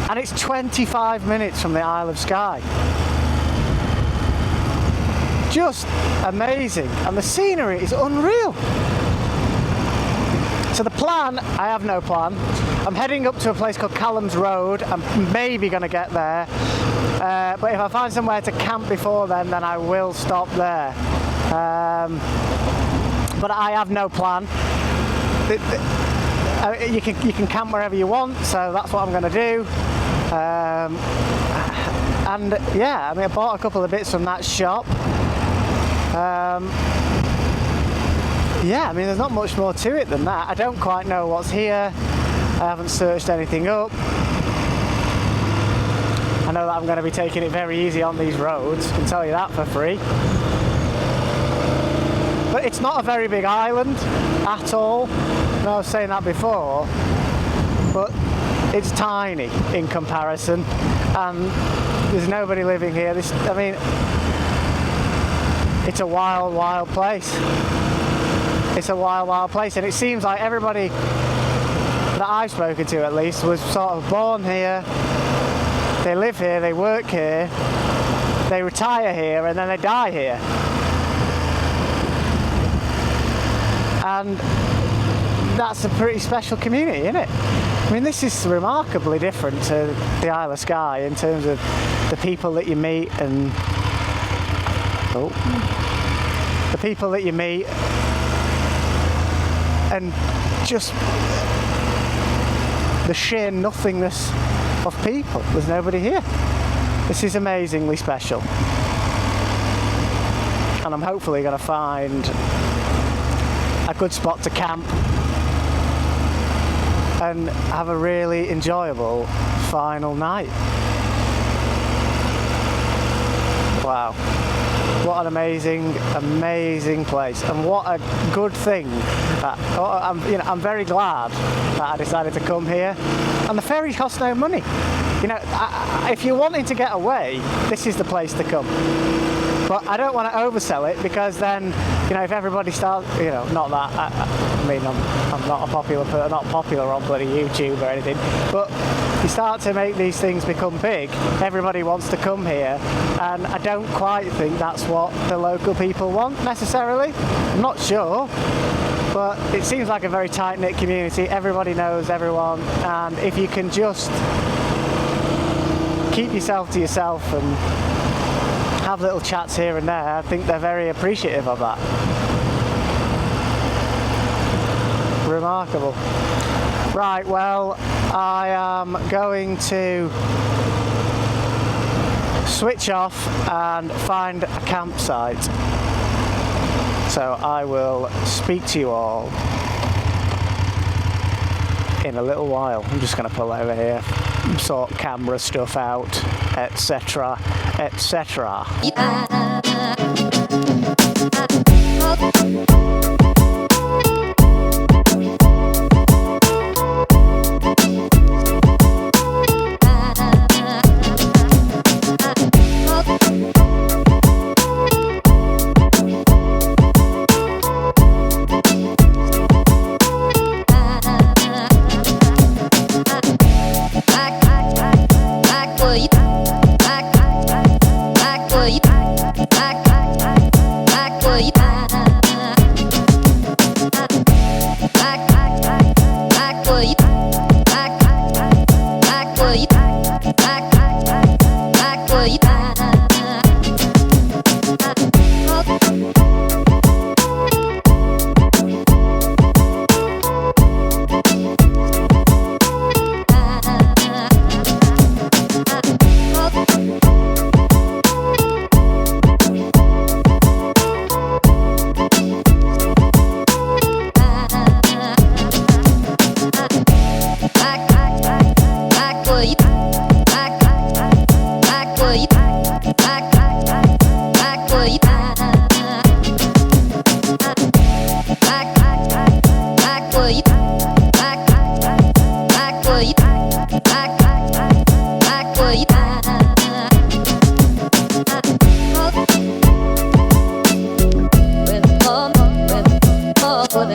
And it's 25 minutes from the Isle of Skye. Just amazing. And the scenery is unreal. So the plan, I have no plan. I'm heading up to a place called Callum's Road. I'm maybe going to get there. But if I find somewhere to camp before then I will stop there. But I have no plan. You can camp wherever you want, so that's what I'm going to do. And yeah, I mean, I bought a couple of bits from that shop. Yeah, I mean, there's not much more to it than that. I don't quite know what's here. I haven't searched anything up. I know that I'm going to be taking it very easy on these roads, I can tell you that for free. But it's not a very big island at all. I was saying that before, but it's tiny in comparison, and there's nobody living here. I mean, it's a wild, wild place. It's a wild, wild place, and it seems like everybody that I've spoken to, at least, was sort of born here. They live here, they work here, they retire here, and then they die here. And that's a pretty special community, isn't it? I mean, this is remarkably different to the Isle of Skye in terms of the people that you meet and the people that you meet and just the sheer nothingness of people. There's nobody here. This is amazingly special, and I'm hopefully going to find a good spot to camp and have a really enjoyable final night. Wow, what an amazing, amazing place, and what a good thing that I'm very glad that I decided to come here. And the ferry costs no money. You know, if you're wanting to get away, this is the place to come. But I don't want to oversell it, because then, you know, if everybody starts, you know, not that, I mean, I'm not a popular person, not popular on bloody YouTube or anything, but you start to make these things become big, everybody wants to come here, and I don't quite think that's what the local people want necessarily. I'm not sure, but it seems like a very tight-knit community. Everybody knows everyone, and if you can just keep yourself to yourself and have little chats here and there, I think they're very appreciative of that. Remarkable. Right, well, I am going to switch off and find a campsite. So I will speak to you all in a little while. I'm just going to pull over here, sort camera stuff out, etc, etc. Oh,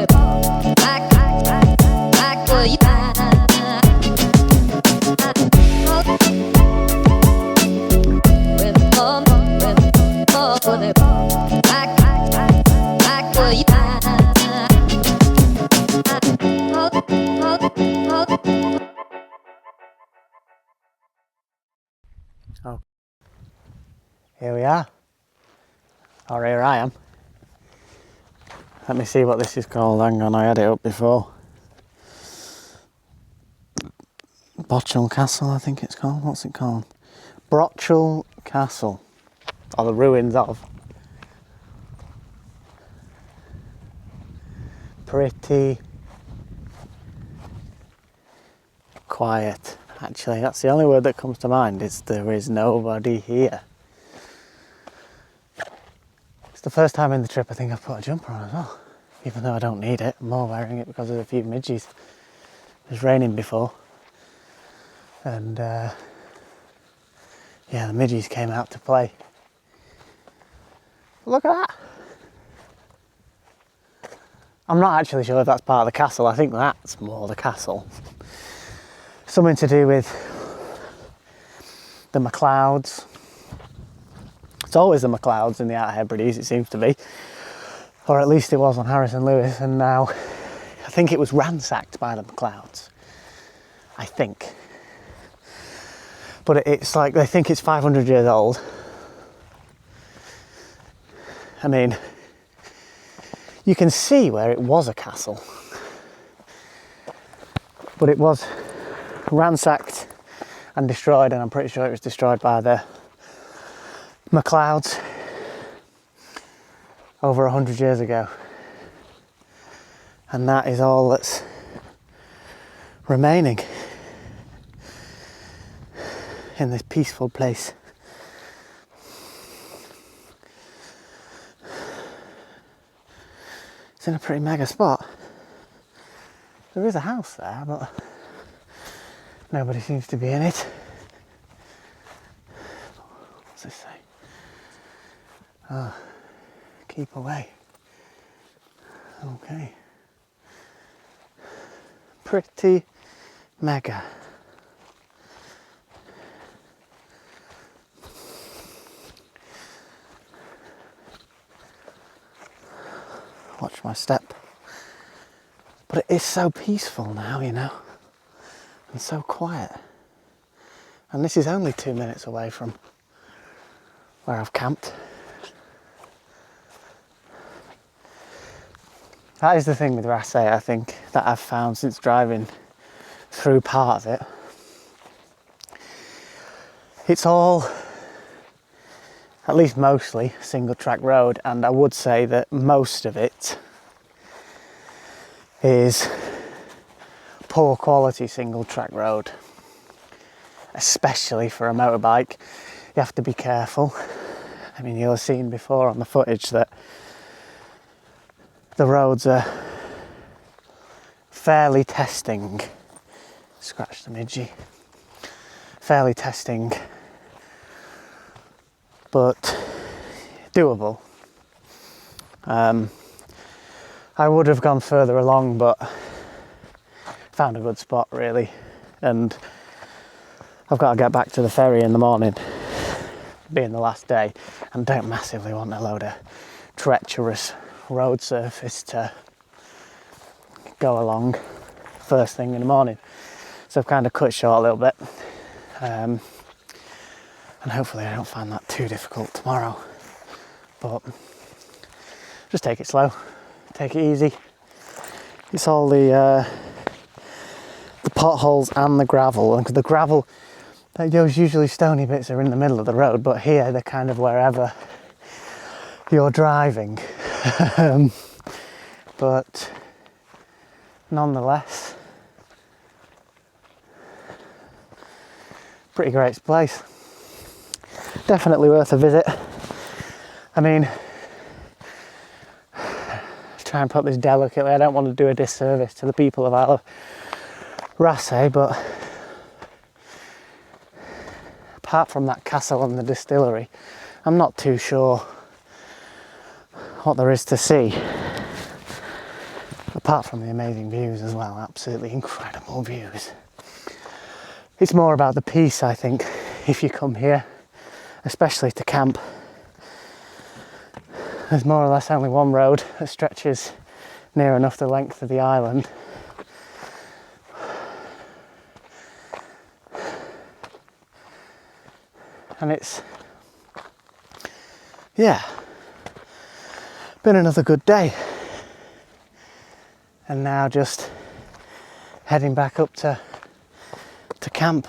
here we are, or here I am. Let me see what this is called. Hang on, I had it up before. Botchel Castle, I think it's called. What's it called? Botchel Castle, or the ruins of. Pretty quiet. Actually, that's the only word that comes to mind, is there is nobody here. It's the first time in the trip I think I've put a jumper on as well, even though I don't need it. I'm more wearing it because of a few midges. It was raining before, and yeah, the midges came out to play. Look at that! I'm not actually sure if that's part of the castle. I think that's more the castle. Something to do with the MacLeods. It's always the MacLeods in the Outer Hebrides, it seems to be. Or at least it was on Harrison Lewis, and now I think it was ransacked by the MacLeods. I think. But it's like, they think it's 500 years old. I mean, you can see where it was a castle. But it was ransacked and destroyed, and I'm pretty sure it was destroyed by the MacLeods over 100 years ago. And that is all that's remaining in this peaceful place. It's in a pretty mega spot. There is a house there, but nobody seems to be in it. What's this say? Oh, keep away. Okay. Pretty mega. Watch my step. But it is so peaceful now, you know, and so quiet. And this is only 2 minutes away from where I've camped. That is the thing with Raasay, I think, that I've found since driving through part of it. It's all, at least mostly, single track road, and I would say that most of it is poor quality single track road, especially for a motorbike. You have to be careful. I mean, you'll have seen before on the footage that the roads are fairly testing, scratch the midgie, fairly testing, but doable. I would have gone further along, but found a good spot really, and I've got to get back to the ferry in the morning, being the last day, and don't massively want a load of treacherous road surface to go along first thing in the morning. So I've kind of cut short a little bit, and hopefully I don't find that too difficult tomorrow, but just take it slow, take it easy. It's all the potholes and the gravel, and the gravel, those usually stony bits are in the middle of the road, but here they're kind of wherever you're driving. But nonetheless, pretty great place. Definitely worth a visit. I mean, try and put this delicately, I don't want to do a disservice to the people of Isle of Raasay, but apart from that castle and the distillery, I'm not too sure what there is to see. Apart from the amazing views as well, absolutely incredible views. It's more about the peace, I think, if you come here, especially to camp. There's more or less only one road that stretches near enough the length of the island. And it's, yeah, been another good day. And now just heading back up to camp.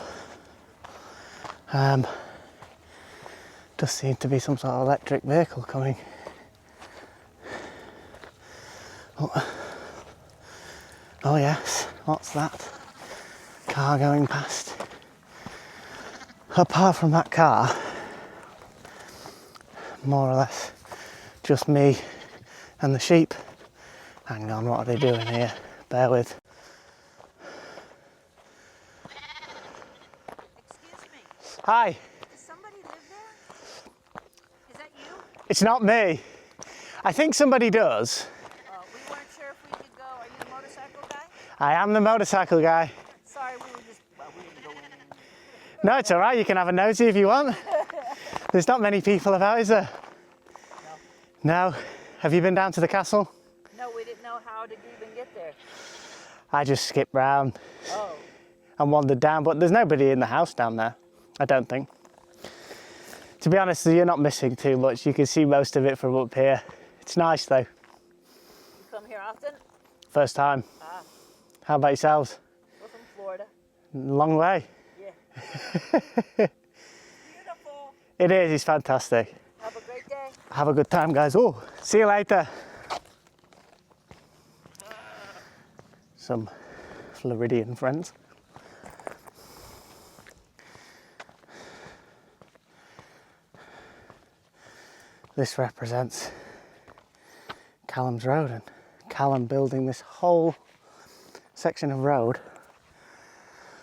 Does seem to be some sort of electric vehicle coming. Oh yes, what's that? Car going past. Apart from that car, more or less just me and the sheep. Hang on, what are they doing here? Bear with. Excuse me, Hi, does somebody live there? Is that you? it's not me. I think somebody does. We weren't sure if we could go. Are you the motorcycle guy? I am the motorcycle guy. Sorry, we were just, well, we didn't go in. No, it's all right. You can have a nosy if you want. There's not many people about, is there? No. Have you been down to the castle? No, we didn't know how to even get there. I just skipped round Oh. and wandered down, but there's nobody in the house down there, I don't think. To be honest, you're not missing too much. You can see most of it from up here. It's nice though. You come here often? First time. Ah, How about yourselves? we're from Florida. Long way. Yeah. Beautiful. It is, it's fantastic. Have a great day. Have a good time, guys. Oh, see you later. Some Floridian friends. This represents Callum's Road, and Callum building this whole section of road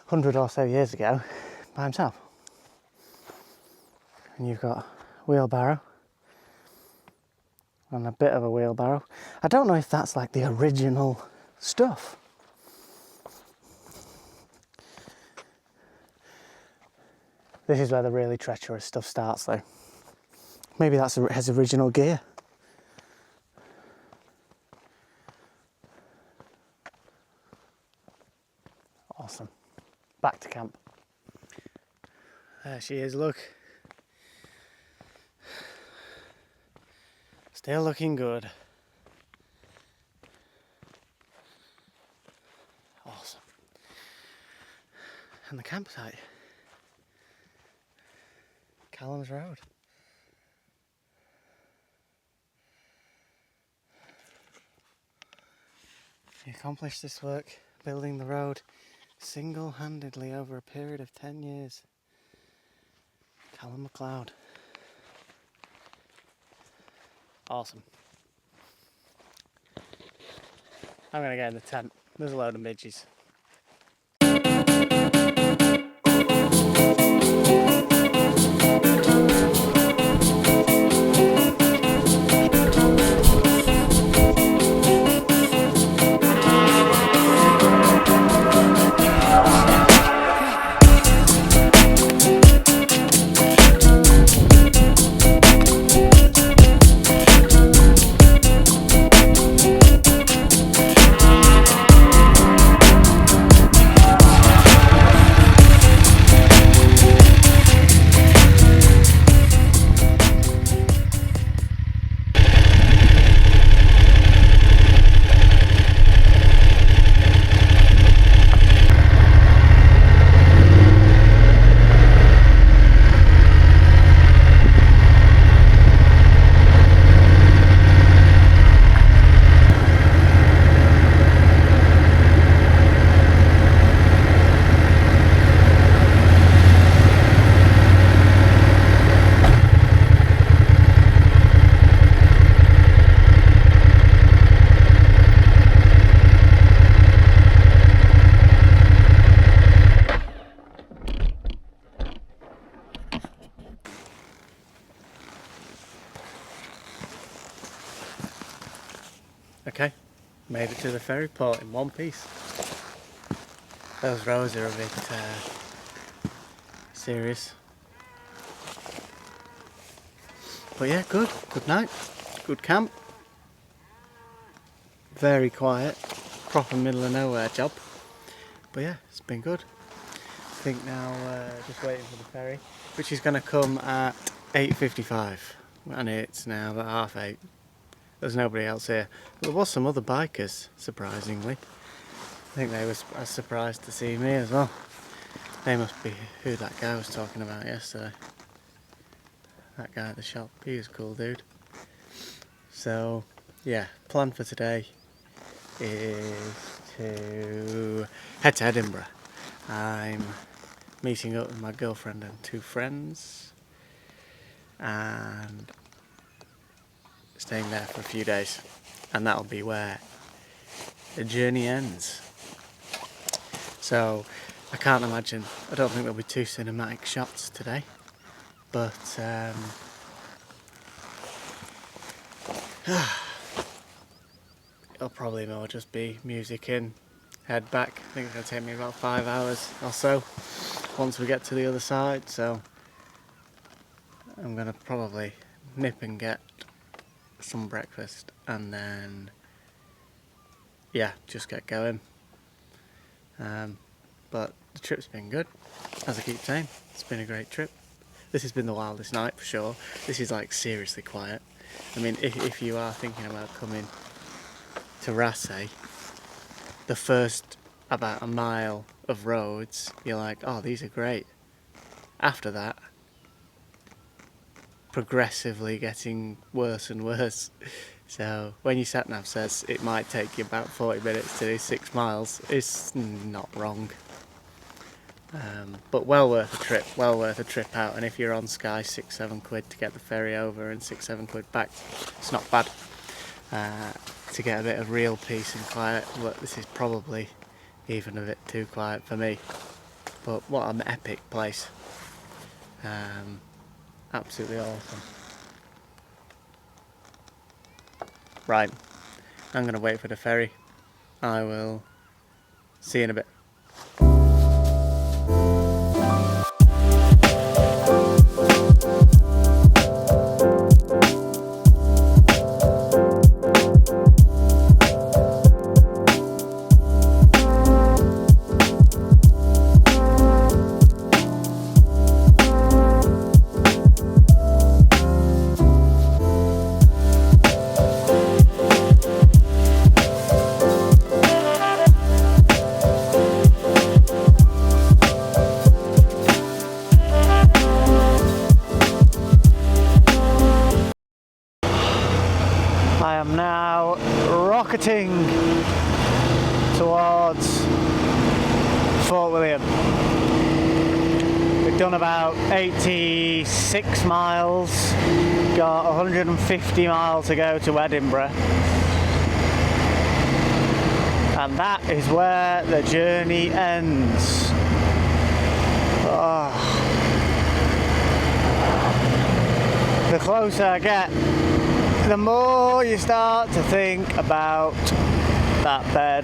100 or so years ago by himself. And you've got wheelbarrow and a bit of a wheelbarrow. I don't know if that's like the original stuff. This is where the really treacherous stuff starts though. Maybe that's his original gear. Awesome. Back to camp. There she is, look. Still looking good. Awesome. And the campsite. Callum's Road. He accomplished this work, building the road single-handedly over a period of 10 years. Callum MacLeod. Awesome. I'm gonna get in the tent. There's a load of midges. Made it to the ferry port in one piece. Those roads are a bit serious. But yeah, good night, good camp. Very quiet, proper middle of nowhere job. But yeah, it's been good. I think now just waiting for the ferry, which is going to come at 8:55, and it's now about 8:30. There's nobody else here. There was some other bikers, surprisingly. I think they were as surprised to see me as well. They must be who that guy was talking about yesterday. That guy at the shop, he was a cool dude. So yeah, plan for today is to head to Edinburgh. I'm meeting up with my girlfriend and 2 friends and staying there for a few days, and that'll be where the journey ends. So I can't imagine, I don't think there'll be 2 cinematic shots today, but it'll probably more just be music in, head back. I think it's going to take me about 5 hours or so once we get to the other side, so I'm going to probably nip and get some breakfast and then yeah, just get going. But the trip's been good, as I keep saying. It's been a great trip. This has been the wildest night for sure. This is like seriously quiet. I mean, if you are thinking about coming to Raasay, the first about a mile of roads, you're like, oh, these are great. After that, progressively getting worse and worse. So when your sat nav says it might take you about 40 minutes to do 6 miles, it's not wrong. But well worth a trip out, and if you're on Sky, 6-7 quid to get the ferry over and 6-7 quid back, it's not bad to get a bit of real peace and quiet. But this is probably even a bit too quiet for me, but what an epic place. Absolutely awesome. Right, I'm going to wait for the ferry. I will see you in a bit. I am now rocketing towards Fort William. We've done about 86 miles, got 150 miles to go to Edinburgh, and that is where the journey ends. Oh. The closer I get, the more you start to think about that bed.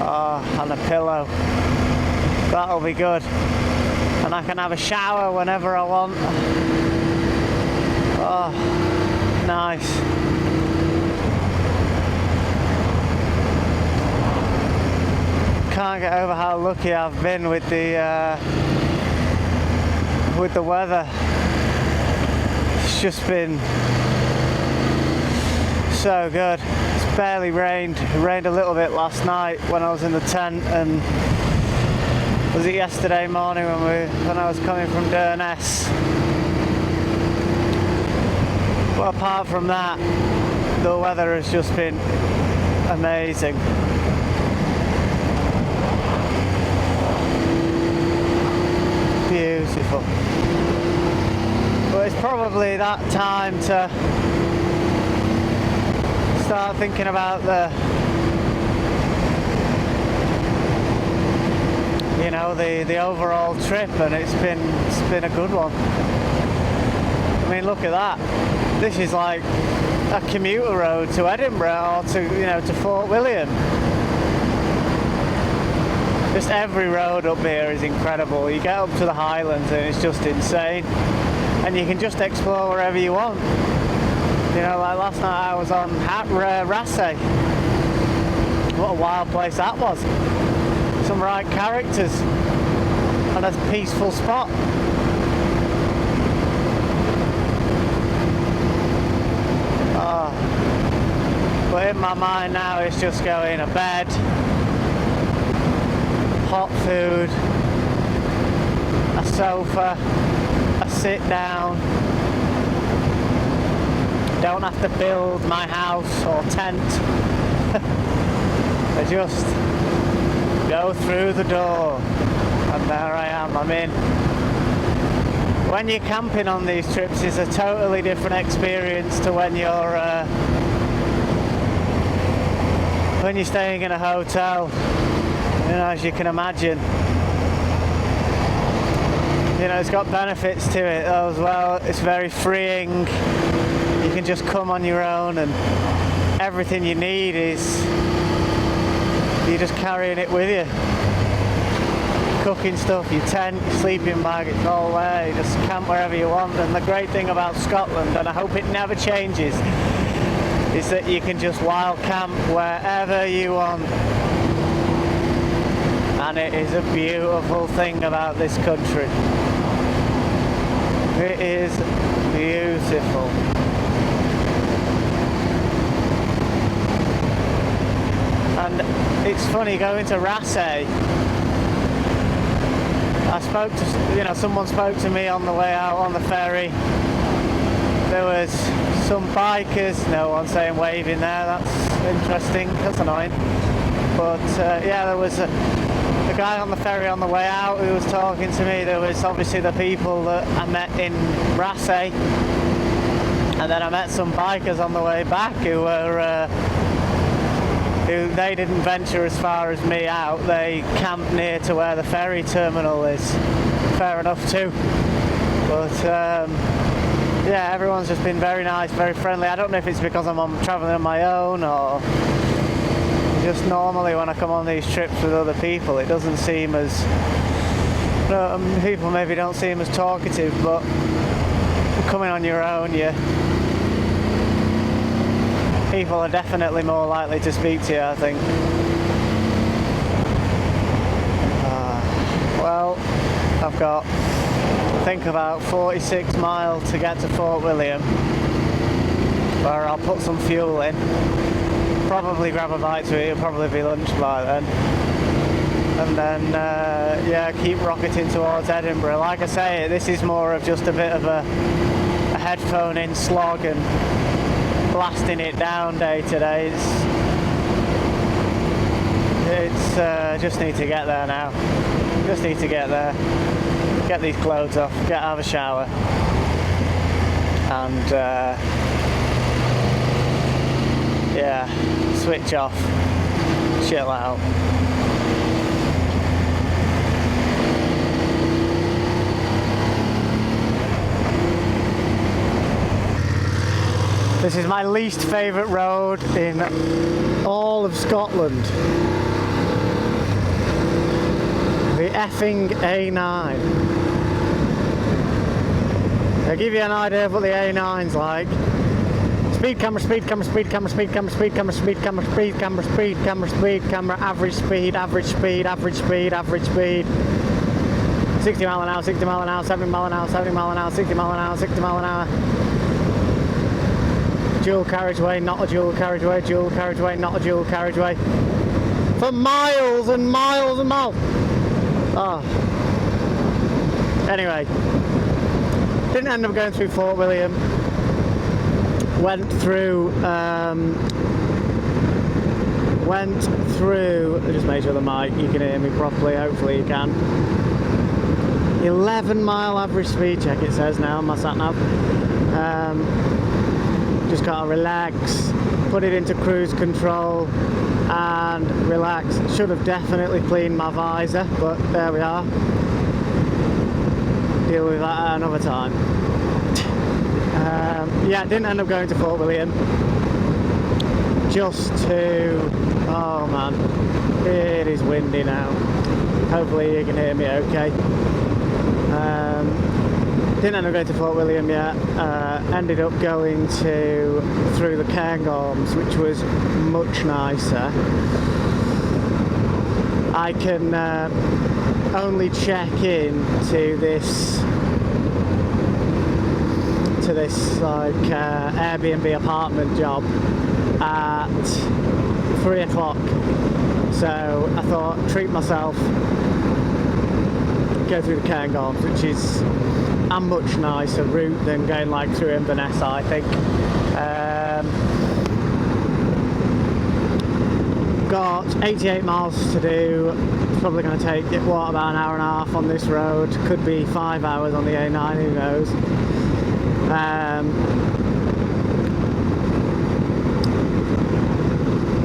Oh, and a pillow. That'll be good. And I can have a shower whenever I want. Oh, nice. Can't get over how lucky I've been with the weather. It's just been so good. It's barely rained. It rained a little bit last night when I was in the tent, and was it yesterday morning when I was coming from Durness. But apart from that, the weather has just been amazing. Beautiful. But it's probably that time to start thinking about the overall trip, and it's been a good one. I mean, look at that. This is like a commuter road to Edinburgh or to Fort William. Just every road up here is incredible. You get up to the Highlands and it's just insane, and you can just explore wherever you want. Like last night I was on Raasay. What a wild place that was. Some right characters and a peaceful spot. But in my mind now it's just going to bed, hot food, a sofa, a sit down. Don't have to build my house or tent. I just go through the door and there I am, I'm in. When you're camping on these trips, it's a totally different experience to when you're staying in a hotel, as you can imagine. It's got benefits to it as well. It's very freeing. You can just come on your own, and everything you need is you're just carrying it with you. Cooking stuff, your tent, your sleeping bag, it's all there. You just camp wherever you want. And the great thing about Scotland, and I hope it never changes, is that you can just wild camp wherever you want. And it is a beautiful thing about this country. It is beautiful. And it's funny going to Raasay. I spoke to, someone spoke to me on the way out on the ferry. There was some bikers, no one saying waving there, that's interesting, that's annoying. But there was a guy on the ferry on the way out who was talking to me. There was obviously the people that I met in Raasay, and then I met some bikers on the way back who were they didn't venture as far as me out. They camped near to where the ferry terminal is. Fair enough too. But everyone's just been very nice, very friendly. I don't know if it's because I'm travelling on my own, or just normally when I come on these trips with other people, it doesn't seem as... people maybe don't seem as talkative, but coming on your own, people are definitely more likely to speak to you, I think. Well, I've got, I think, about 46 miles to get to Fort William, where I'll put some fuel in, probably grab a bite to eat. It'll probably be lunch by then, and then keep rocketing towards Edinburgh. Like I say, this is more of just a bit of a headphone in slog and blasting it down day to day. It's just need to get there now. Just need to get there, get these clothes off, have a shower, and switch off, chill out. This is my least favourite road in all of Scotland. The effing A9. I'll give you an idea of what the A9's like. Speed camera, speed camera, speed camera, speed camera, speed camera, speed camera, speed camera, speed camera, speed camera, average speed, average speed, average speed, average speed. 60 mile an hour, 60 mile an hour, 70 mile an hour, 70 mile an hour, 60 mile an hour, 60 mile an hour. Dual carriageway, not a dual carriageway, dual carriageway, not a dual carriageway. For miles and miles and miles. Oh. Anyway, didn't end up going through Fort William. Went through, just make sure the mic, you can hear me properly, hopefully you can. 11 mile average speed check it says now on my sat nav. Just gotta relax, put it into cruise control and relax. Should have definitely cleaned my visor, but there we are. Deal with that at another time. Yeah, didn't end up going to Fort William. Just to... Oh man, it is windy now. Hopefully you can hear me okay. Didn't end up going to Fort William yet. Ended up going through the Cairngorms, which was much nicer. I can only check in to this like Airbnb apartment job at 3 o'clock. So I thought, treat myself, go through the Cairngorms, which is a much nicer route than going like through Inverness, I think. Got 88 miles to do. It's probably going to take about an hour and a half on this road. Could be 5 hours on the A9, who knows.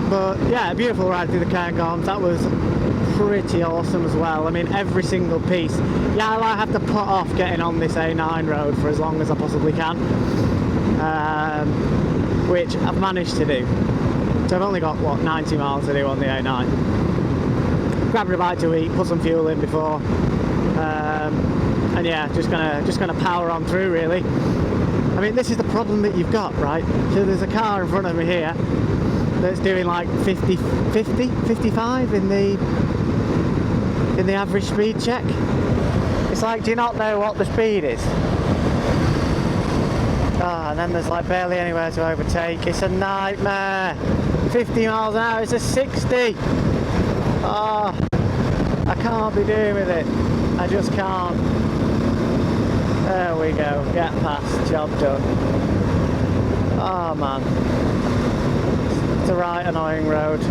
But yeah, a beautiful ride through the Cairngorms. That was pretty awesome as well. I mean, every single piece. Yeah, I have to put off getting on this A9 road for as long as I possibly can, which I've managed to do. So I've only got, what, 90 miles to do on the A9. Grabbed a bite to eat, put some fuel in before, and yeah, just gonna power on through really. I mean, this is the problem that you've got, right? So there's a car in front of me here that's doing like 55 in the average speed check. It's like, do you not know what the speed is? And then there's like barely anywhere to overtake. It's a nightmare. 50 miles an hour, it's a 60. I can't be doing with it. I just can't. There we go, get past, job done. Oh man. It's a right annoying road.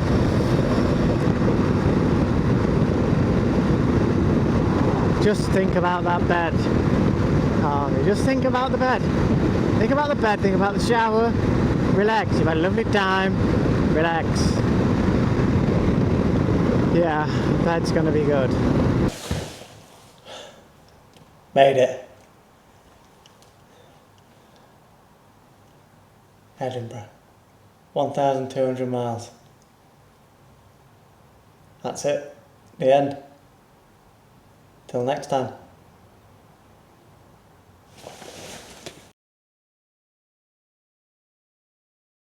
Just think about that bed. Just think about the bed. Think about the bed, think about the shower. Relax, you've had a lovely time. Relax. Yeah, bed's gonna be good. Made it. Edinburgh. 1,200 miles. That's it. The end. Till next time.